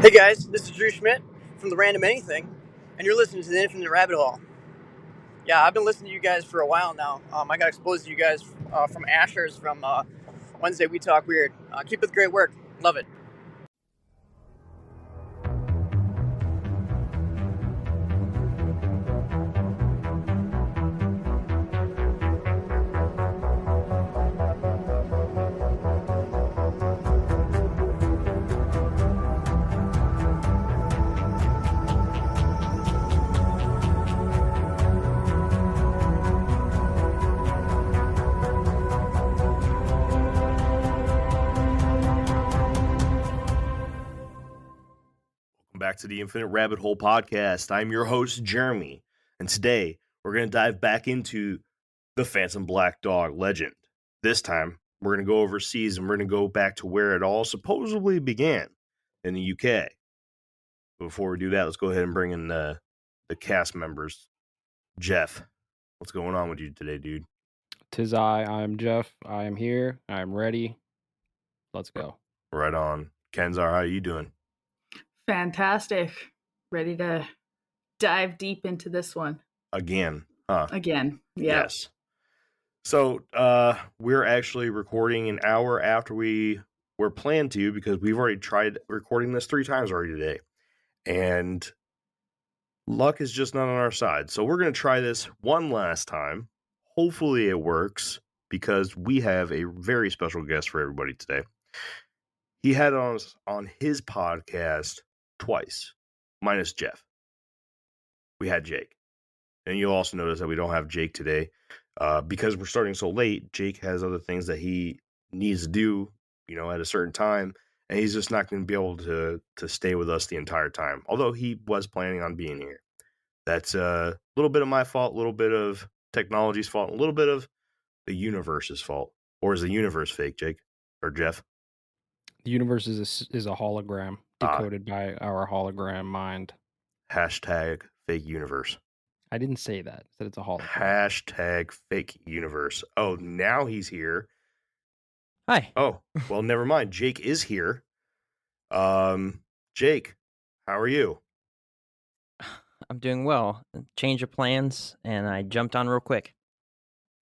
Hey guys, this is Drew Schmidt from the Random Anything, and you're listening to the Infinite Rabbit Hole. Yeah, I've been listening to you guys for a while now. I got exposed to you guys from Asher's from Wednesday We Talk Weird. Keep up the great work. Love it. Back to the Infinite Rabbit Hole podcast. I'm your host, Jeremy, and today we're going to dive back into the Phantom Black Dog legend. This time, we're going to go overseas and we're going to go back to where it all supposedly began, in the UK. Before we do that, let's go ahead and bring in the cast members. Jeff, what's going on with you today, dude? Tis I'm Jeff. I am here. I am ready. Let's go. Right on. Kenzar, how are you doing? Fantastic. Ready to dive deep into this one. Again, huh? Again, yeah. Yes. So, we're actually recording an hour after we were planned to, because we've already tried recording this 3 times already today. And luck is just not on our side. So we're going to try this one last time. Hopefully it works, because we have a very special guest for everybody today. He had us on his podcast twice, minus Jeff. We had Jake. And you'll also notice that we don't have Jake today. Because we're starting so late, Jake has other things that he needs to do, at a certain time. And he's just not going to be able to stay with us the entire time. Although he was planning on being here. That's a little bit of my fault, a little bit of technology's fault, a little bit of the universe's fault. Or is the universe fake, Jake? Or Jeff? The universe is a hologram decoded by our hologram mind. Hashtag fake universe. I didn't say that. I said it's a hologram. Hashtag fake universe. Oh, now he's here. Hi. Oh, well, never mind. Jake is here. Jake, how are you? I'm doing well. Change of plans, and I jumped on real quick.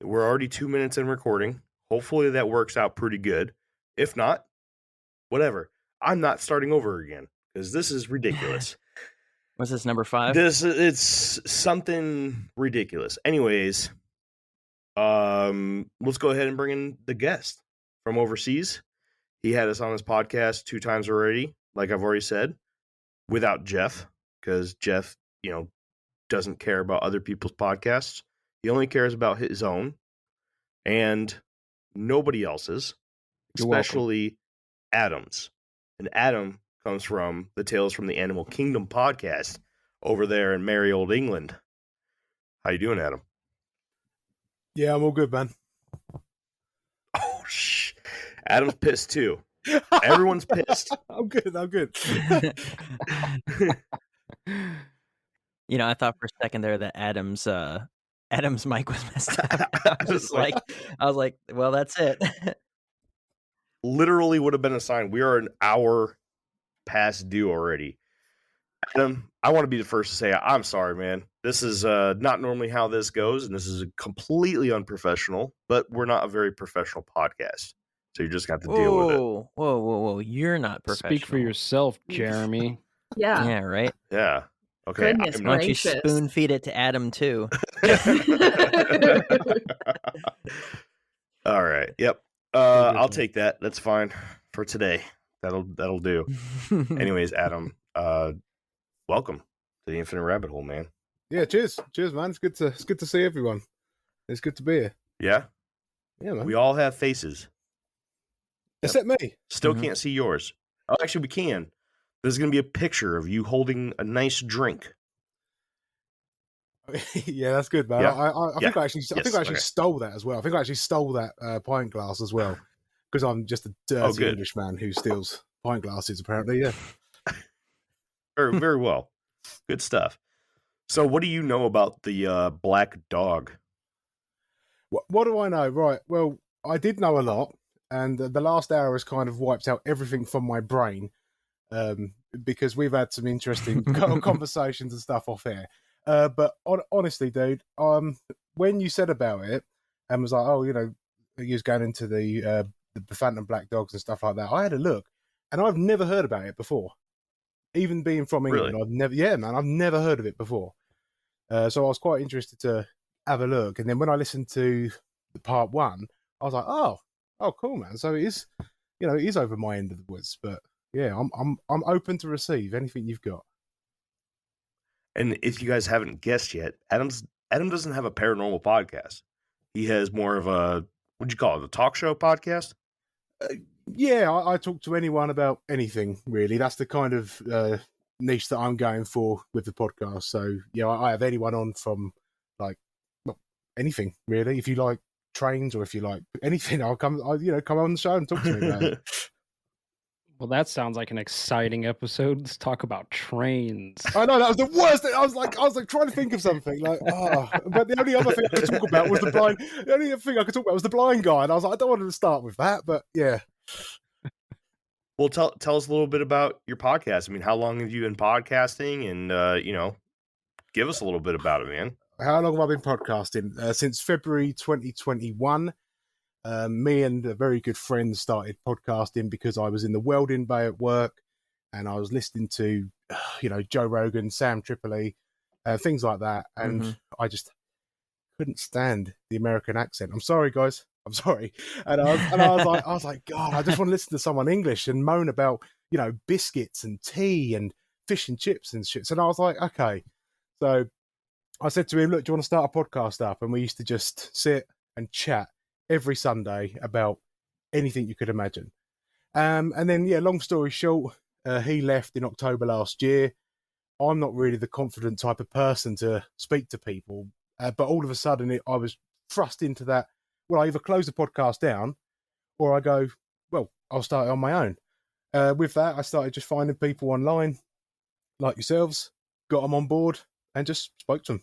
We're already 2 minutes in recording. Hopefully that works out pretty good. If not, whatever. I'm not starting over again, because this is ridiculous. What's this, number 5? It's something ridiculous. Anyways, let's go ahead and bring in the guest from overseas. He had us on his podcast 2 times already, like I've already said, without Jeff, because Jeff, doesn't care about other people's podcasts. He only cares about his own and nobody else's, especially Adam's. And Adam comes from the Tales from the Animal Kingdom podcast over there in merry old England. How you doing, Adam? Yeah, I'm all good, man. Oh, Adam's pissed too. Everyone's pissed. I'm good. I thought for a second there that Adam's mic was messed up. I was like, well, that's it. Literally would have been a sign. We are an hour past due already. Adam, I want to be the first to say I'm sorry, man. This is not normally how this goes, and this is completely unprofessional, but we're not a very professional podcast. So you just got to deal with it. Whoa. You're not professional. Speak for yourself, Jeremy. Yeah. Yeah, right? Yeah. Okay. Goodness Why don't you gracious. spoon feed it to Adam, too? All right. Yep. I'll take that. That's fine for today. That'll do. Anyways, Adam, welcome to the Infinite Rabbit Hole, man. Yeah, cheers, man. It's good to see everyone. It's good to be here. Yeah, man. We all have faces, except me. Still can't see yours. Oh, actually, we can. There's gonna be a picture of you holding a nice drink. Yeah, that's good, man. Yeah. I think I actually stole that as well. I think I actually stole that pint glass as well, because I'm just a dirty English man who steals pint glasses. Apparently, yeah. Very, very well. Good stuff. So, what do you know about the Black Dog? What do I know? Right. Well, I did know a lot, and the last hour has kind of wiped out everything from my brain. because we've had some interesting conversations and stuff off air. But honestly, dude, when you said about it and was like, oh, you know, you was going into the Phantom Black Dogs and stuff like that, I had a look, and I've never heard about it before. Even being from England, Really? I've never heard of it before. So I was quite interested to have a look, and then when I listened to the part 1, I was like, oh, cool, man. So it is, you know, it is over my end of the woods, but yeah, I'm open to receive anything you've got. And if you guys haven't guessed yet, Adam doesn't have a paranormal podcast. He has more of a, what'd you call it, a talk show podcast? Yeah, I talk to anyone about anything, really. That's the kind of niche that I'm going for with the podcast. So, yeah, I have anyone on from, like, well, anything, really. If you like trains or if you like anything, I'll come on the show and talk to me about it. Well, that sounds like an exciting episode. Let's talk about trains. I know, that was the worst thing. I was like trying to think of something like, but the only other thing I could talk about was the blind. The only thing I could talk about was the blind guy, and I was like, I don't want to start with that, but yeah. Well, tell us a little bit about your podcast. I mean, how long have you been podcasting? And give us a little bit about it, man. How long have I been podcasting? Since February 2021. Me and a very good friend started podcasting because I was in the welding bay at work, and I was listening to, Joe Rogan, Sam Tripoli, things like that, and I just couldn't stand the American accent. I'm sorry, guys. I'm sorry. And I was like, God, I just want to listen to someone English and moan about, biscuits and tea and fish and chips and shit. And I was like, okay. So I said to him, look, do you want to start a podcast up? And we used to just sit and chat every Sunday about anything you could imagine. And then, long story short, he left in October last year. I'm not really the confident type of person to speak to people. But all of a sudden, I was thrust into that. Well, I either close the podcast down or I go, well, I'll start it on my own. With that, I started just finding people online like yourselves, got them on board and just spoke to them.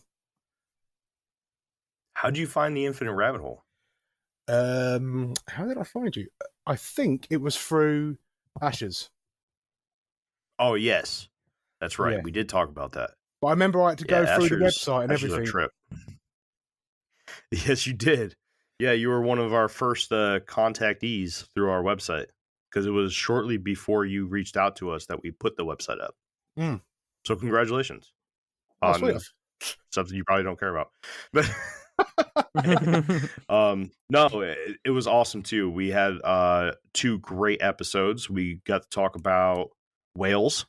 How did you find the Infinite Rabbit Hole? How did I find you? I think it was through Ashes. Oh, yes. That's right. Yeah. We did talk about that. But I remember I had to go through the website and everything. Trip. Yes, you did. Yeah, you were one of our first contactees through our website because it was shortly before you reached out to us that we put the website up. Mm. So congratulations on something you probably don't care about. But no, it was awesome too. We had 2 great episodes. We got to talk about whales,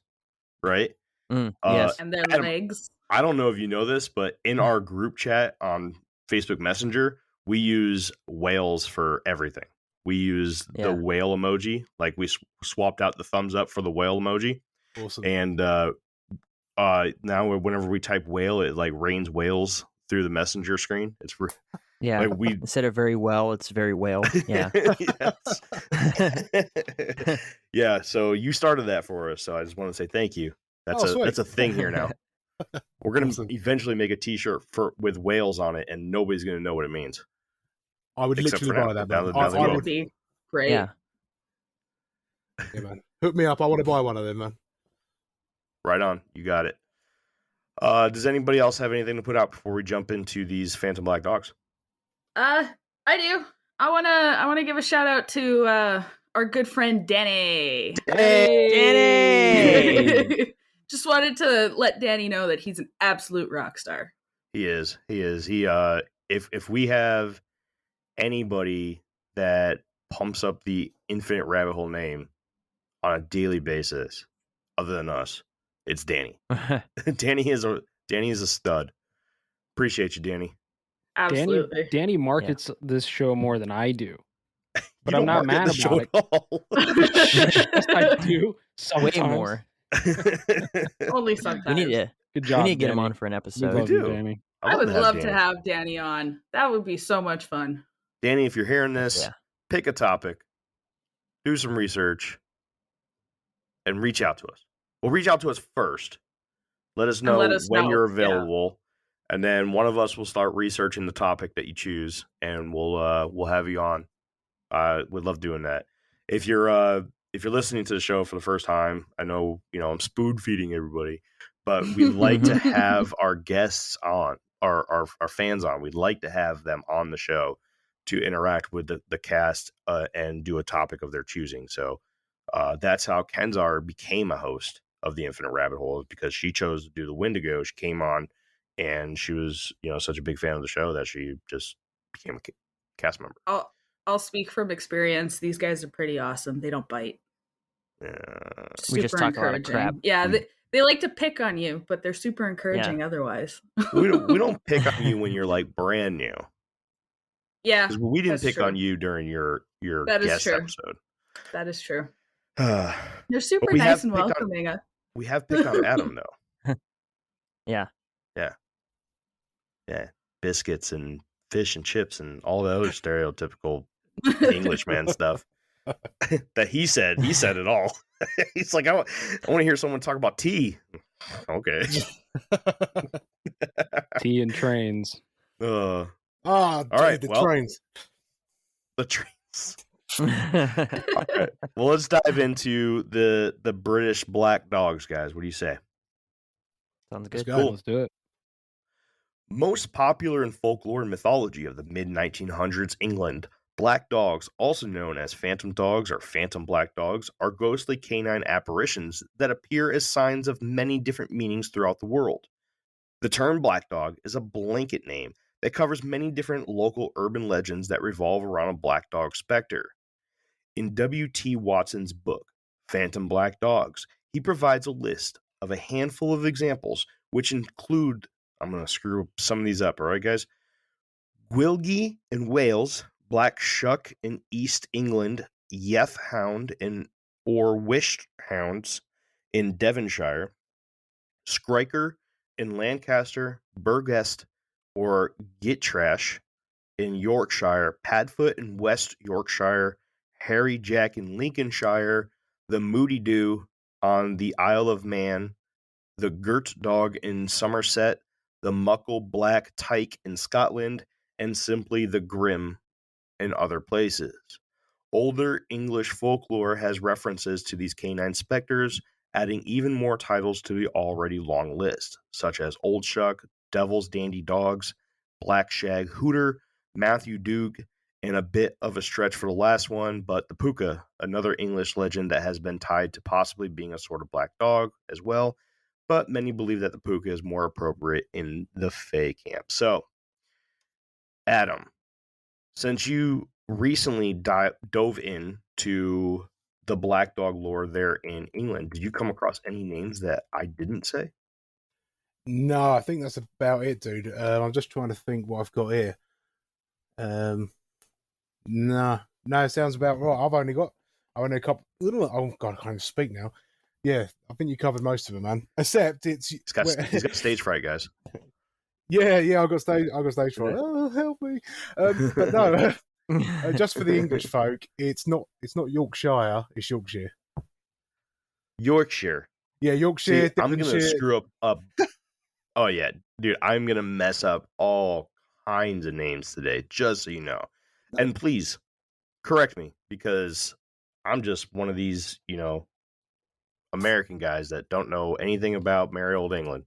right? Yes, and their legs. I don't know if you know this, but in our group chat on Facebook Messenger, we use whales for everything. We use the whale emoji. Like we swapped out the thumbs up for the whale emoji. Awesome. And now whenever we type whale, it like rains whales through the messenger screen. It's like instead of very well, it's very whale. Yeah. Yeah. So you started that for us. So I just want to say thank you. That's a thing here now. We're gonna eventually make a T-shirt with whales on it, and nobody's gonna know what it means. I would literally buy that. That would be great. Yeah, man. Hook me up. I want to buy one of them, man. Right on. You got it. Does anybody else have anything to put out before we jump into these Phantom Black Dogs? I do. I wanna give a shout out to our good friend Danny. Danny. Just wanted to let Danny know that he's an absolute rock star. He is. He if we have anybody that pumps up the Infinite Rabbit Hole name on a daily basis, other than us, it's Danny. Danny is a stud. Appreciate you, Danny. Absolutely. Danny markets this show more than I do. But I'm not mad about it. Yes, I do. Way more. Only sometimes. Good job. We need to get him on for an episode. We do. Danny. I would love to have Danny on. That would be so much fun. Danny, if you're hearing this, pick a topic, do some research, and reach out to us. Well, reach out to us first. Let us know when you're available, and then one of us will start researching the topic that you choose, and we'll have you on. We'd love doing that. If you're if you're listening to the show for the first time, I know, I'm spoon feeding everybody, but we'd like to have our guests on, our fans on. We'd like to have them on the show to interact with the cast and do a topic of their choosing. So that's how Kenzar became a host of the Infinite Rabbit Hole, because she chose to do the Wendigo. She came on, and she was, such a big fan of the show that she just became a cast member. I'll speak from experience. These guys are pretty awesome. They don't bite. We just talk a lot of crap. Yeah, they like to pick on you, but they're super encouraging otherwise. we don't pick on you when you're like brand new. Yeah, we didn't pick on you during your guest episode. That is true. They're super nice and welcoming. We have picked on Adam though. Yeah. Biscuits and fish and chips and all the other stereotypical Englishman stuff that he said it all. He's like, I want to hear someone talk about tea. Okay. Tea and trains. All right. Trains. The trains. All right. Well, let's dive into the British Black Dogs, guys. What do you say? Sounds good. Cool. Let's do it. Most popular in folklore and mythology of the mid-1900s England, black dogs, also known as phantom dogs or phantom black dogs, are ghostly canine apparitions that appear as signs of many different meanings throughout the world. The term black dog is a blanket name that covers many different local urban legends that revolve around a black dog specter. In W.T. Watson's book, Phantom Black Dogs, he provides a list of a handful of examples, which include, I'm going to screw some of these up, all right, guys? Gwilgie in Wales, Black Shuck in East England, Yeth Hound or Wisht Hounds in Devonshire, Skriker in Lancaster, Burgest or Gittrash in Yorkshire, Padfoot in West Yorkshire, Harry Jack in Lincolnshire, the Moody Dew on the Isle of Man, the Gert Dog in Somerset, the Muckle Black Tyke in Scotland, and simply the Grim in other places. Older English folklore has references to these canine specters, adding even more titles to the already long list, such as Old Shuck, Devil's Dandy Dogs, Black Shag Hooter, Matthew Doog, and a bit of a stretch for the last one, but the Puka, another English legend that has been tied to possibly being a sort of black dog as well, but many believe that the Puka is more appropriate in the Fae camp. So, Adam, since you recently dove into the black dog lore there in England, did you come across any names that I didn't say? No, I think that's about it, dude. I'm just trying to think what I've got here. No, it sounds about right. I've only a couple. Oh God, I can't even speak now. Yeah, I think you covered most of them, man. Except he's got stage fright, guys. Yeah, I got stage fright. Oh, help me! But no, just for the English folk, it's not Yorkshire, it's Yorkshire. Yorkshire. Yeah, Yorkshire. See, I'm gonna screw up. Oh yeah, dude, I'm gonna mess up all kinds of names today, just so you know. And please correct me, because I'm just one of these, American guys that don't know anything about merry old England.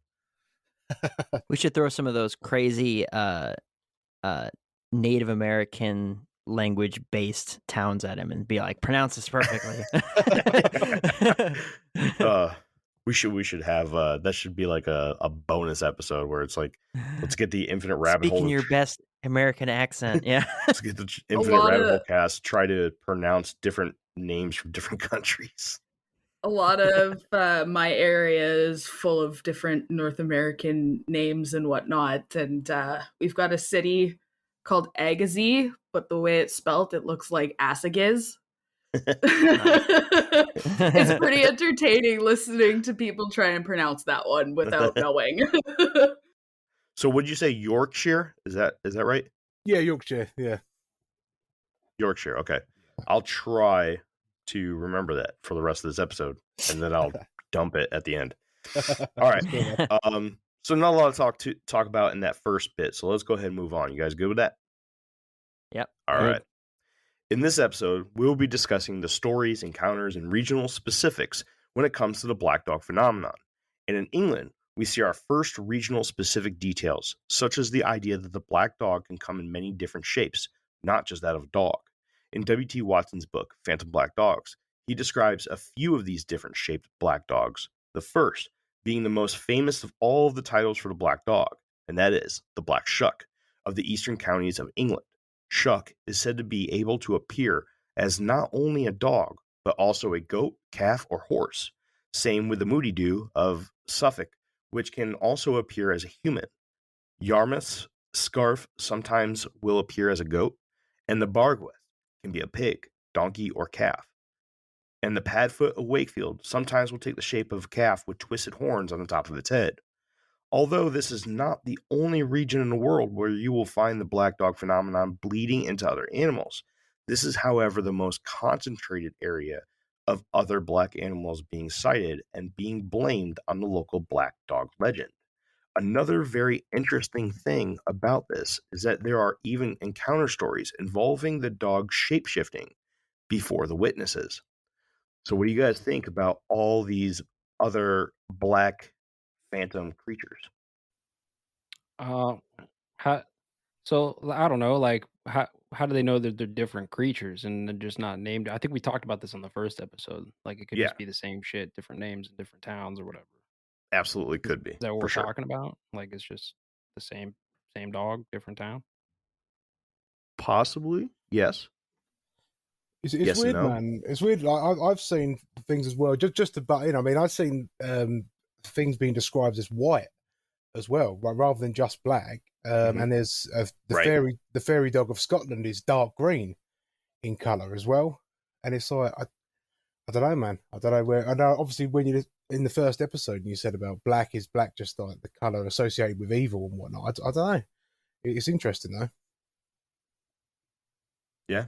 We should throw some of those crazy Native American language based towns at him and be like, pronounce this perfectly. We should have that should be like a bonus episode where it's like, let's get the Infinite Rabbit Hole. Speaking your best American accent, yeah. Let's get the Infinite Rabbit Hole cast, try to pronounce different names from different countries. A lot of my area is full of different North American names and whatnot, and we've got a city called Agassiz, but the way it's spelt, it looks like Assagiz. It's pretty entertaining listening to people try and pronounce that one without knowing. So would you say Yorkshire? Is that right? Yeah, Yorkshire. Yeah, Yorkshire. Okay, I'll try to remember that for the rest of this episode, and then I'll dump it at the end. All right. So not a lot to talk about in that first bit. So let's go ahead and move on. You guys good with that? Yep. All right. In this episode, we will be discussing the stories, encounters, and regional specifics when it comes to the black dog phenomenon. And in England, we see our first regional specific details, such as the idea that the black dog can come in many different shapes, not just that of a dog. In W.T. Watson's book, Phantom Black Dogs, he describes a few of these different shaped black dogs, the first being the most famous of all of the titles for the black dog, and that is the Black Shuck of the eastern counties of England. Shuck is said to be able to appear as not only a dog, but also a goat, calf, or horse. Same with the Moody Dew of Suffolk, which can also appear as a human. Yarmouth's scarf sometimes will appear as a goat, and the Bargwith can be a pig, donkey, or calf. And the Padfoot of Wakefield sometimes will take the shape of a calf with twisted horns on the top of its head. Although this is not the only region in the world where you will find the black dog phenomenon bleeding into other animals, this is, however, the most concentrated area of other black animals being sighted and being blamed on the local black dog legend. Another very interesting thing about this is that there are even encounter stories involving the dog shapeshifting before the witnesses. So what do you guys think about all these other black phantom creatures? How, so I don't know, like how do they know that they're different creatures and they're just not named? I think we talked about this on the first episode. Like it could just be the same shit, different names in different towns or whatever. Absolutely could be. Is that what we're talking about? Like it's just the same dog, different town? Possibly, yes. It's Yes weird, and no. man. It's weird. I've seen things as well. Just to butt in, I mean, I've seen things being described as white as well, rather than just black. And there's the fairy dog of Scotland is dark green in color as well. And it's like I don't know, man. I don't know where. I know obviously when you in the first episode you said about black is black, just like the color associated with evil and whatnot. I don't know. It's interesting though. Yeah.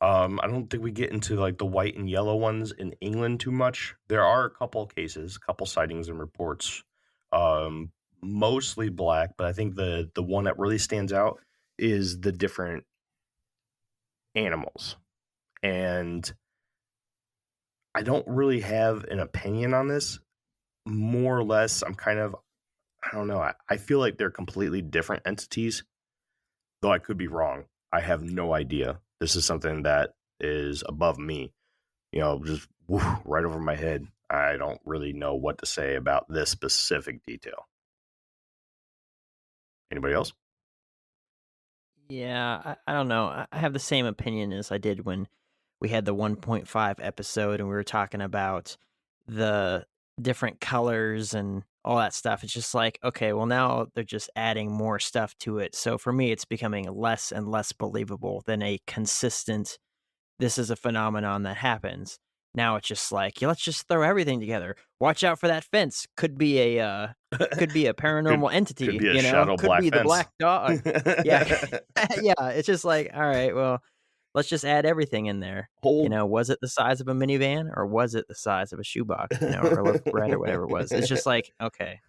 I don't think we get into like the white and yellow ones in England too much. There are a couple cases, a couple sightings and reports, mostly black, but I think the one that really stands out is the different animals. And I don't really have an opinion on this. More or less, I don't know. I feel like they're completely different entities, though I could be wrong. I have no idea. This is something that is above me, just right over my head. I don't really know what to say about this specific detail. Anybody else? Yeah, I don't know. I have the same opinion as I did when we had the 1.5 episode and we were talking about the different colors and all that stuff. It's just like, okay, well, now they're just adding more stuff to it. So for me, it's becoming less and less believable than a consistent, this is a phenomenon that happens. Now it's just like, yeah, let's just throw everything together. Watch out for that fence. Could be a paranormal entity. Could be a shadow could black be fence. The black dog. Yeah, yeah. It's just like, all right, well, let's just add everything in there. Was it the size of a minivan or was it the size of a shoebox? Or a loaf of bread or whatever it was. It's just like, okay,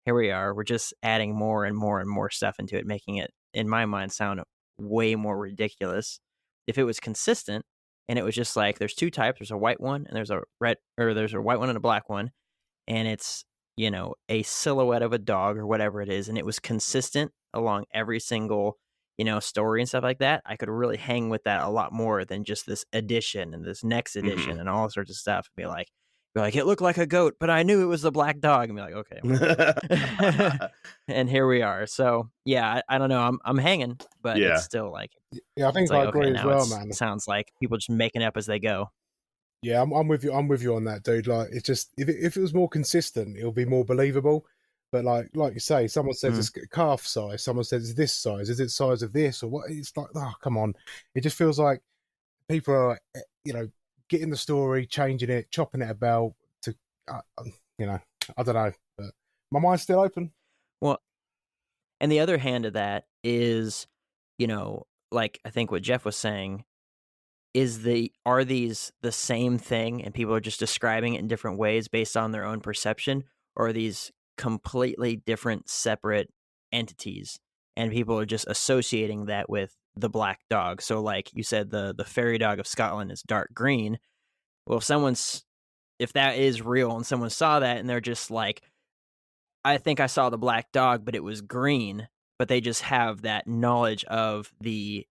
here we are. We're just adding more and more and more stuff into it, making it, in my mind, sound way more ridiculous. If it was consistent and it was just like, there's two types, there's a white one and there's a red, or there's a white one and a black one, and it's, a silhouette of a dog or whatever it is, and it was consistent along every single, story and stuff like that, I could really hang with that a lot more than just this edition and this next edition and all sorts of stuff. Be like, it looked like a goat, but I knew it was the black dog. And be like, okay. And here we are. So yeah, I don't know. I'm hanging, but it's still like, yeah, I think I agree as well, man. It sounds like people just making up as they go. Yeah, I'm with you. I'm with you on that, dude. Like, it's just if it was more consistent, it'll be more believable. But like you say, someone says it's calf size, someone says it's this size. Is it size of this or what? It's like, oh, come on. It just feels like people are, getting the story, changing it, chopping it about to, I don't know. But my mind's still open. Well, and the other hand of that is, like I think what Jeff was saying, are these the same thing and people are just describing it in different ways based on their own perception, or are these completely different separate entities and people are just associating that with the black dog. So like you said, the fairy dog of Scotland is dark green. Well, if that is real and someone saw that and they're just like, I think I saw the black dog, but it was green, but they just have that knowledge of the,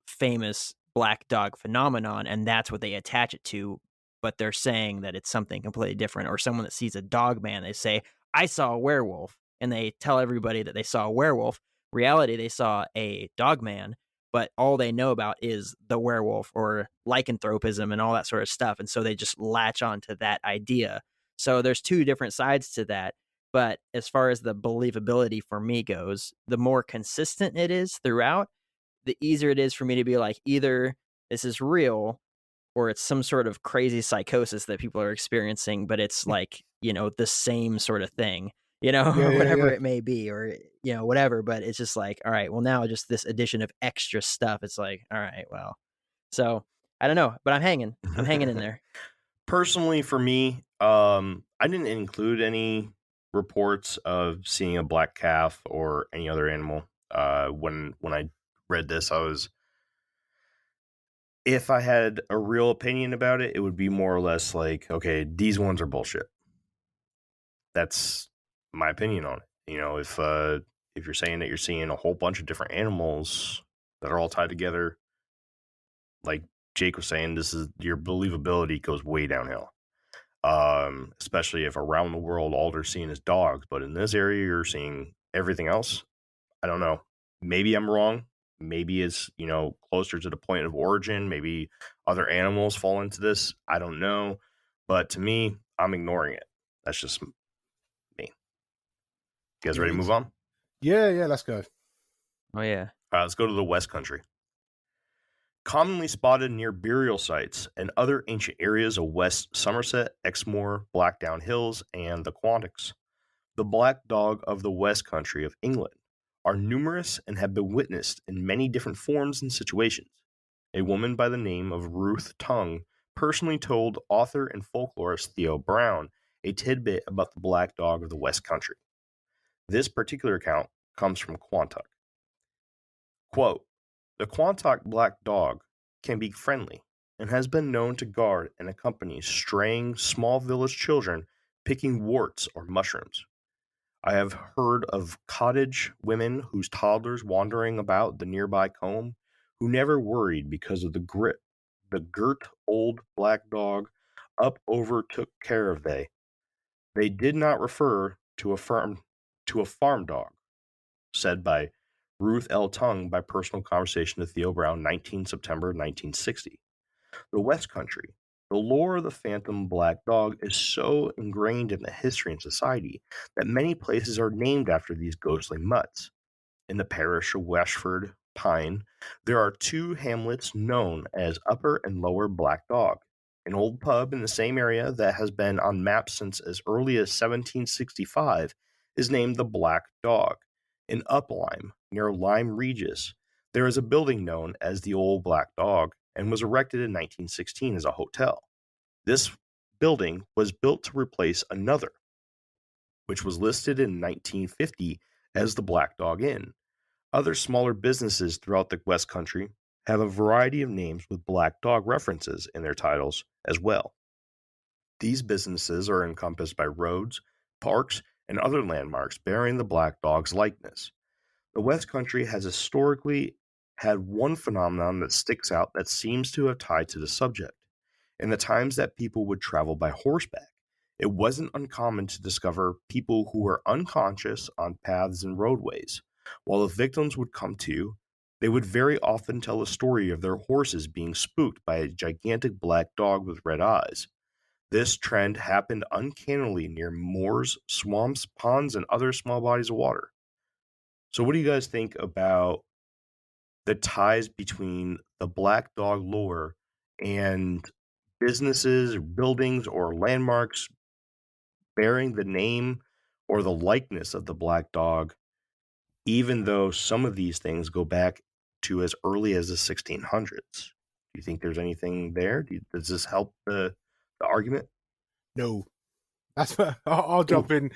famous black dog phenomenon, and that's what they attach it to, but they're saying that it's something completely different. Or someone that sees a dog man, they say, I saw a werewolf, and they tell everybody that they saw a werewolf. Reality, they saw a dog man, but all they know about is the werewolf or lycanthropism and all that sort of stuff, and so they just latch on to that idea. So there's two different sides to that. But as far as the believability for me goes, the more consistent it is throughout, the easier it is for me to be like, either this is real or it's some sort of crazy psychosis that people are experiencing, but it's like, the same sort of thing, whatever it may be, or, whatever. But it's just like, all right, well, now just this addition of extra stuff. It's like, all right, well, so I don't know, but I'm hanging in there. Personally, for me, I didn't include any reports of seeing a black calf or any other animal. When I read this, if I had a real opinion about it, it would be more or less like, okay, these ones are bullshit. That's my opinion on it. If you're saying that you're seeing a whole bunch of different animals that are all tied together, like Jake was saying, your believability goes way downhill. Especially if around the world all they're seeing is dogs, but in this area you're seeing everything else. I don't know. Maybe I'm wrong. Maybe it's closer to the point of origin. Maybe other animals fall into this. I don't know. But to me, I'm ignoring it. That's just me. You guys ready to move on? Yeah, let's go. Oh yeah. All right, let's go to the West Country. Commonly spotted near burial sites and other ancient areas of West Somerset, Exmoor, Blackdown Hills, and the Quantocks, the black dog of the West Country of England are numerous and have been witnessed in many different forms and situations. A woman by the name of Ruth Tongue personally told author and folklorist Theo Brown a tidbit about the black dog of the West Country. This particular account comes from Quantock. Quote, the Quantock black dog can be friendly and has been known to guard and accompany straying small village children picking warts or mushrooms. I have heard of cottage women whose toddlers wandering about the nearby combe who never worried because of the girt old black dog up over took care of they. They did not refer to a farm dog, said by Ruth L. Tongue by personal conversation to Theo Brown, 19 September 1960. The West Country. The lore of the phantom black dog is so ingrained in the history and society that many places are named after these ghostly mutts. In the parish of Washford Pine, there are two hamlets known as Upper and Lower Black Dog. An old pub in the same area that has been on maps since as early as 1765 is named the Black Dog. In Uplyme, near Lyme Regis, there is a building known as the Old Black Dog and was erected in 1916 as a hotel. This building was built to replace another, which was listed in 1950 as the Black Dog Inn. Other smaller businesses throughout the West Country have a variety of names with black dog references in their titles as well. These businesses are encompassed by roads, parks, and other landmarks bearing the black dog's likeness. The West Country has historically had one phenomenon that sticks out that seems to have tied to the subject. In the times that people would travel by horseback, it wasn't uncommon to discover people who were unconscious on paths and roadways. While the victims would come to, they would very often tell a story of their horses being spooked by a gigantic black dog with red eyes. This trend happened uncannily near moors, swamps, ponds, and other small bodies of water. So what do you guys think about the ties between the black dog lore and businesses, buildings, or landmarks bearing the name or the likeness of the black dog, even though some of these things go back to as early as the 1600s? Do you think there's anything there? Does this help the argument? No. That's what, I'll jump in.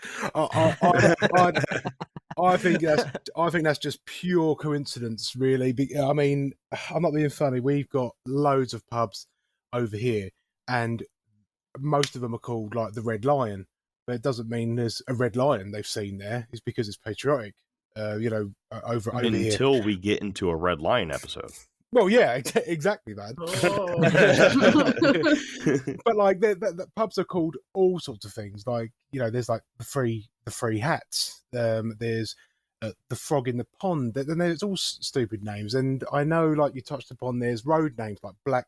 I think that's just pure coincidence, really. I mean, I'm not being funny. We've got loads of pubs over here, and most of them are called like the Red Lion, but it doesn't mean there's a red lion they've seen there. It's because it's patriotic, over here. Until we get into a Red Lion episode. Well, yeah, exactly, man. Oh. But like, the pubs are called all sorts of things. Like, there's like the free hats. There's the frog in the pond. Then there's all stupid names. And I know, like you touched upon, there's road names like Black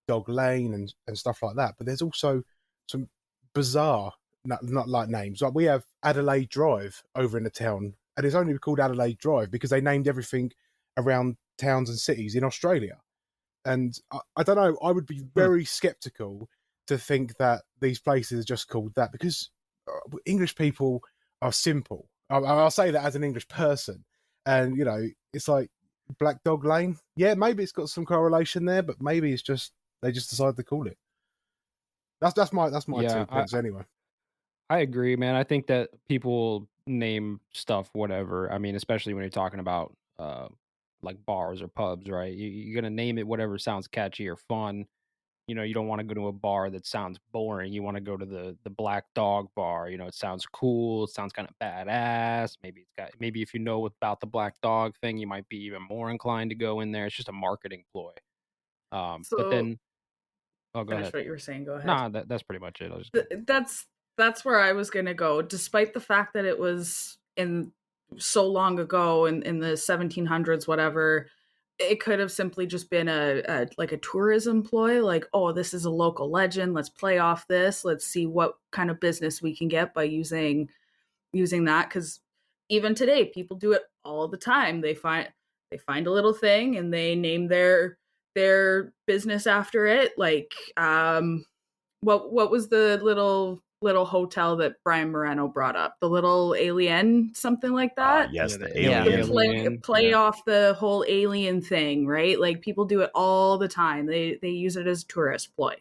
Dog Lane and stuff like that. But there's also some bizarre, not like names. Like we have Adelaide Drive over in the town, and it's only called Adelaide Drive because they named everything around towns and cities in Australia. And I don't know, I would be very skeptical to think that these places are just called that, because English people are simple. I'll say that as an English person. And, it's like Black Dog Lane. Yeah, maybe it's got some correlation there, but maybe it's just, they just decided to call it. That's my 2 pence anyway. I agree, man. I think that people name stuff whatever. I mean, especially when you're talking about like bars or pubs, right? You're gonna name it whatever sounds catchy or fun. You don't want to go to a bar that sounds boring. You want to go to the Black Dog bar. It sounds cool. It sounds kind of badass. Maybe if you know about the Black Dog thing, you might be even more inclined to go in there. It's just a marketing ploy. But then, go ahead. What you were saying. Go ahead. Nah, that's pretty much it. That's where I was gonna go. Despite the fact that it was in so long ago in the 1700s, whatever, it could have simply just been a tourism ploy. Like, oh, this is a local legend. Let's play off this. Let's see what kind of business we can get by using that. Because even today, people do it all the time. They find a little thing and they name their business after it. Like, what was the little hotel that Brian Moreno brought up? The little Alien, something like that? Yes, the Alien. Play off the whole alien thing, right? Like, people do it all the time. They use it as a tourist ploy.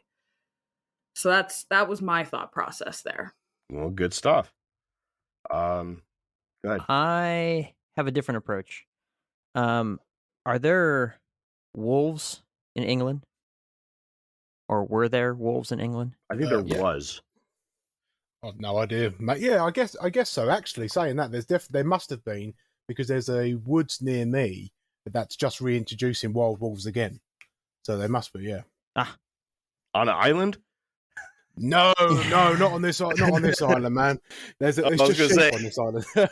So that was my thought process there. Well, good stuff. Go ahead. I have a different approach. Are there wolves in England? Or were there wolves in England? I think there was. I've no idea, mate. Yeah, I guess so. Actually, saying that, there must have been, because there's a woods near me that's just reintroducing wild wolves again. So there must be, yeah. On an island? No, not on this island, man. There's just sheep on this island. I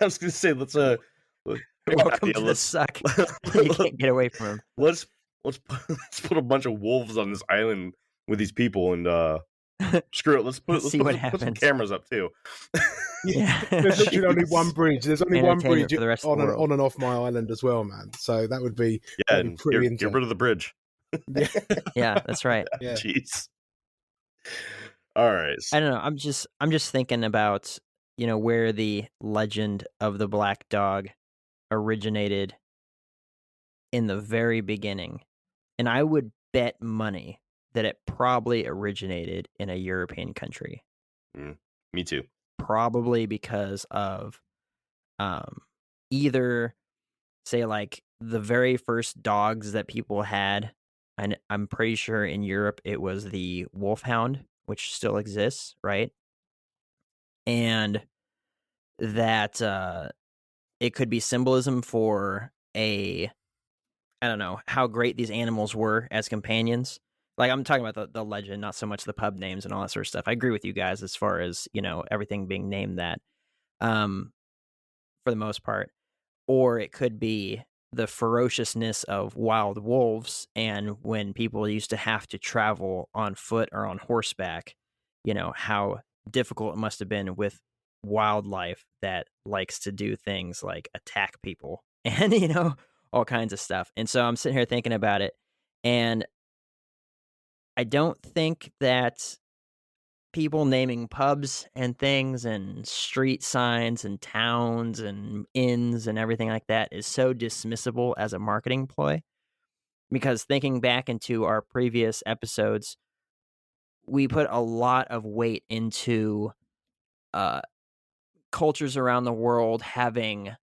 was going to say, let's welcome to the suck. You can't get away from him. Let's put a bunch of wolves on this island with these people, and screw it. Let's put some cameras up too. Yeah, there's literally only one bridge. There's only one bridge on and off my island as well, man. So that would be pretty intense. Get rid of the bridge. Yeah, that's right. Yeah. Jeez. All right. I don't know. I'm just thinking about where the legend of the Black Dog originated in the very beginning, and I would bet money that it probably originated in a European country. Me too. Probably because of either, say, like the very first dogs that people had, and I'm pretty sure in Europe it was the wolfhound, which still exists, right? And that it could be symbolism for I don't know, how great these animals were as companions. Like, I'm talking about the legend, not so much the pub names and all that sort of stuff. I agree with you guys as far as, everything being named that, for the most part. Or it could be the ferociousness of wild wolves, and when people used to have to travel on foot or on horseback, how difficult it must have been with wildlife that likes to do things like attack people and, all kinds of stuff. And so I'm sitting here thinking about it, and I don't think that people naming pubs and things and street signs and towns and inns and everything like that is so dismissible as a marketing ploy. Because thinking back into our previous episodes, we put a lot of weight into cultures around the world having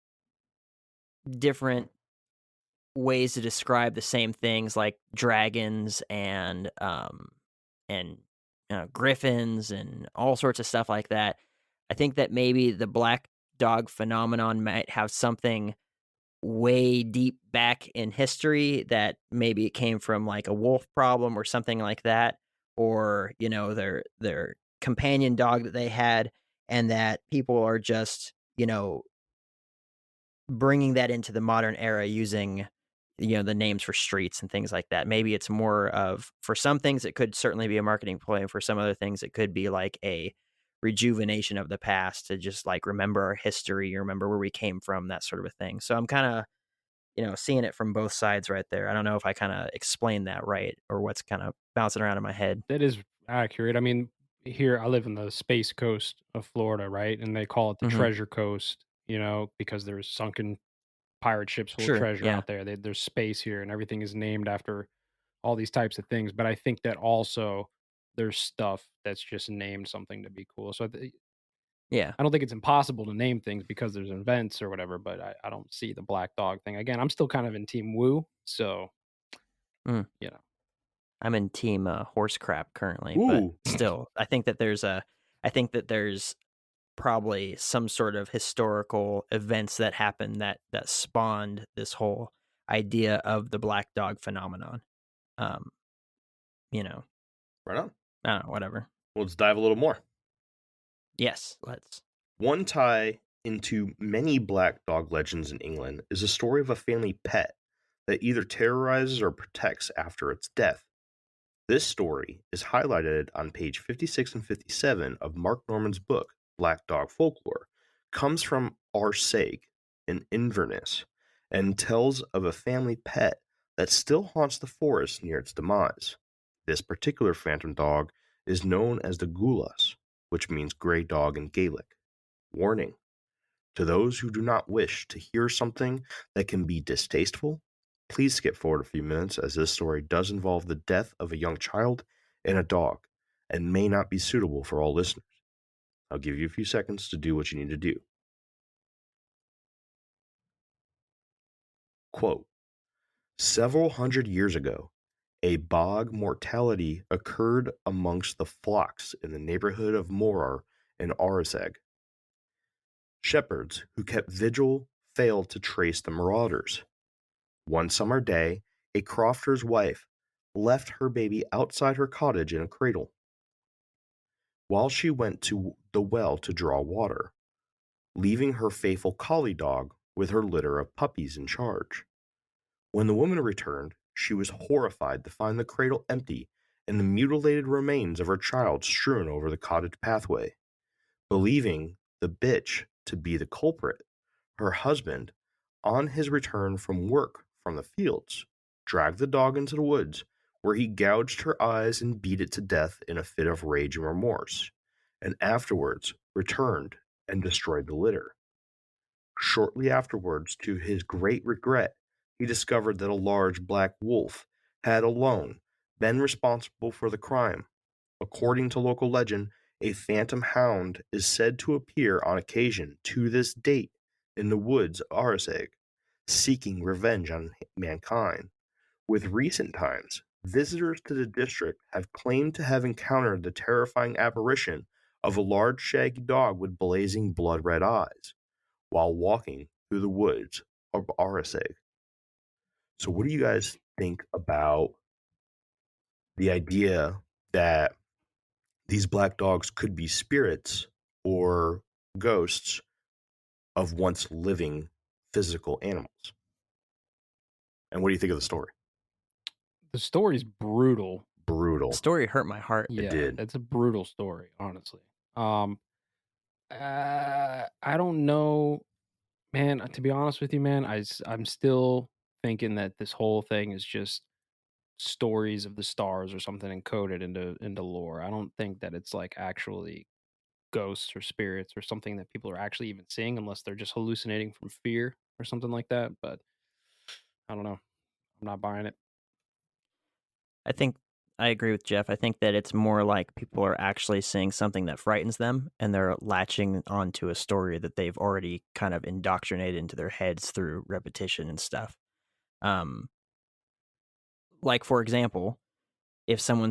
different ways to describe the same things, like dragons and griffins and all sorts of stuff like that. I think that maybe the black dog phenomenon might have something way deep back in history, that maybe it came from like a wolf problem or something like that, or their companion dog that they had, and that people are just bringing that into the modern era using the names for streets and things like that. Maybe it's more of, for some things it could certainly be a marketing ploy, and for some other things it could be like a rejuvenation of the past, to just like remember our history, remember where we came from, that sort of a thing. So I'm kind of seeing it from both sides right there. I don't know if I kind of explained that right, or what's kind of bouncing around in my head. That is accurate. I mean, here I live in the Space Coast of Florida, right? And they call it the Treasure Coast, because there's sunken pirate ships full of treasure out there. There's space here, and everything is named after all these types of things. But I think that also there's stuff that's just named something to be cool. So Yeah. I don't think it's impossible to name things because there's events or whatever, but I don't see the black dog thing. Again, I'm still kind of in Team Woo, so I'm in Team Horse Crap currently, Ooh. but still, I think that there's probably some sort of historical events that happened that spawned this whole idea of the black dog phenomenon. Right on. I don't know, whatever. Well, let's dive a little more. Yes, let's. One tie into many black dog legends in England is a story of a family pet that either terrorizes or protects after its death. This story is highlighted on page 56 and 57 of Mark Norman's book, Black Dog Folklore, comes from Arseg in Inverness, and tells of a family pet that still haunts the forest near its demise. This particular phantom dog is known as the Gulas, which means gray dog in Gaelic. Warning: to those who do not wish to hear something that can be distasteful, please skip forward a few minutes, as this story does involve the death of a young child and a dog, and may not be suitable for all listeners. I'll give you a few seconds to do what you need to do. Quote, several hundred years ago, a bog mortality occurred amongst the flocks in the neighborhood of Morar and Arseg. Shepherds who kept vigil failed to trace the marauders. One summer day, a crofter's wife left her baby outside her cottage in a cradle, while she went to the well to draw water, leaving her faithful collie dog with her litter of puppies in charge. When the woman returned, she was horrified to find the cradle empty and the mutilated remains of her child strewn over the cottage pathway. Believing the bitch to be the culprit, her husband, on his return from work from the fields, dragged the dog into the woods, where he gouged her eyes and beat it to death in a fit of rage and remorse, and afterwards returned and destroyed the litter. Shortly afterwards, to his great regret, he discovered that a large black wolf had alone been responsible for the crime. According to local legend, a phantom hound is said to appear on occasion to this date in the woods of Arseg, seeking revenge on mankind. With recent times, visitors to the district have claimed to have encountered the terrifying apparition of a large shaggy dog with blazing blood-red eyes while walking through the woods of Arseg. So what do you guys think about the idea that these black dogs could be spirits or ghosts of once living physical animals? And what do you think of the story? The story's brutal. Brutal. The story hurt my heart. Yeah, It did. It's a brutal story, honestly. I don't know, man. To be honest with you, man, I'm still thinking that this whole thing is just stories of the stars or something encoded into lore. I don't think that it's like actually ghosts or spirits or something that people are actually even seeing, unless they're just hallucinating from fear or something like that. But I don't know. I'm not buying it. I think I agree with Jeff. I think that it's more like people are actually seeing something that frightens them, and they're latching onto a story that they've already kind of indoctrinated into their heads through repetition and stuff. Like, for example, if someone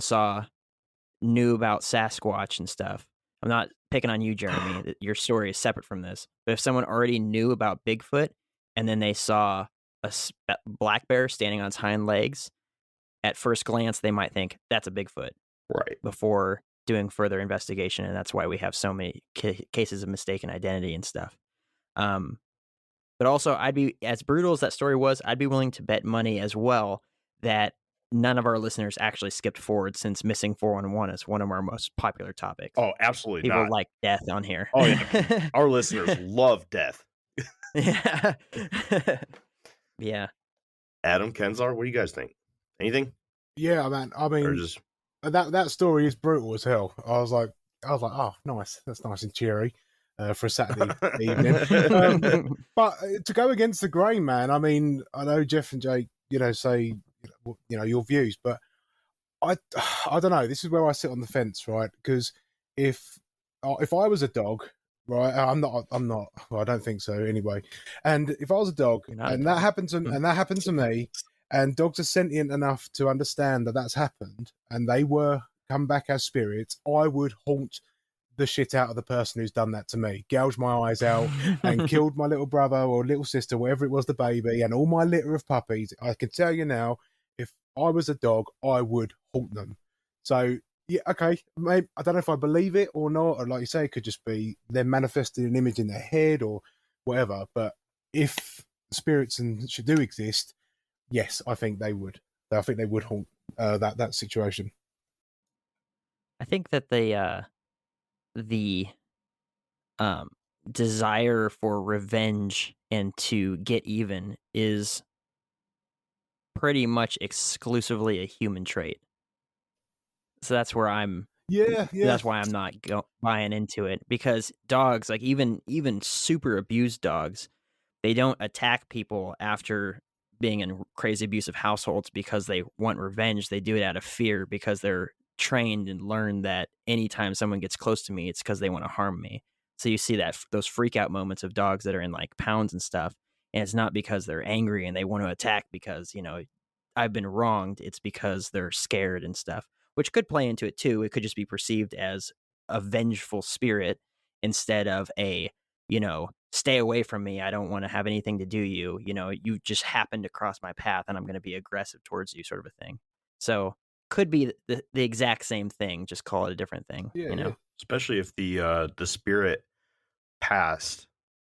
knew about Sasquatch and stuff, I'm not picking on you, Jeremy. Your story is separate from this. But if someone already knew about Bigfoot and then they saw a black bear standing on its hind legs, at first glance, they might think that's a Bigfoot. Right. Before doing further investigation. And that's why we have so many cases of mistaken identity and stuff. But also, I'd be, as brutal as that story was, I'd be willing to bet money as well that none of our listeners actually skipped forward, since missing 411 is one of our most popular topics. Oh, absolutely People not. like death on here. Oh, yeah. Our listeners love death. Yeah. Yeah. Adam, Kenzar, what do you guys think? Anything? Yeah, man. I mean, just... that story is brutal as hell. I was like, oh, nice. That's nice and cheery for a Saturday evening. But to go against the grain, man. I mean, I know Jeff and Jake, say, your views, but I don't know. This is where I sit on the fence, right? Because if I was a dog, right, I'm not. Well, I don't think so, anyway. And if I was a dog, and that happened to me, and dogs are sentient enough to understand that that's happened, and they were come back as spirits, I would haunt the shit out of the person who's done that to me, gouged my eyes out, and killed my little brother or little sister, whatever it was, the baby, and all my litter of puppies. I can tell you now, if I was a dog, I would haunt them. So, yeah, okay, maybe, I don't know if I believe it or not, or like you say, it could just be them manifesting an image in their head or whatever, but if spirits do exist, yes, I think they would. I think they would haunt that situation. I think that the desire for revenge and to get even is pretty much exclusively a human trait. So that's where I'm. Yeah. That's why I'm not buying into it, because dogs, like even super abused dogs, they don't attack people after being in crazy abusive households because they want revenge. They do it out of fear, because they're trained and learned that anytime someone gets close to me, it's because they want to harm me. So you see those freak out moments of dogs that are in like pounds and stuff, and it's not because they're angry and they want to attack because, I've been wronged. It's because they're scared and stuff, which could play into it too. It could just be perceived as a vengeful spirit instead of a, stay away from me. I don't want to have anything to do you. You just happen to cross my path and I'm going to be aggressive towards you, sort of a thing. So could be the exact same thing, just call it a different thing. Yeah. Especially if the spirit passed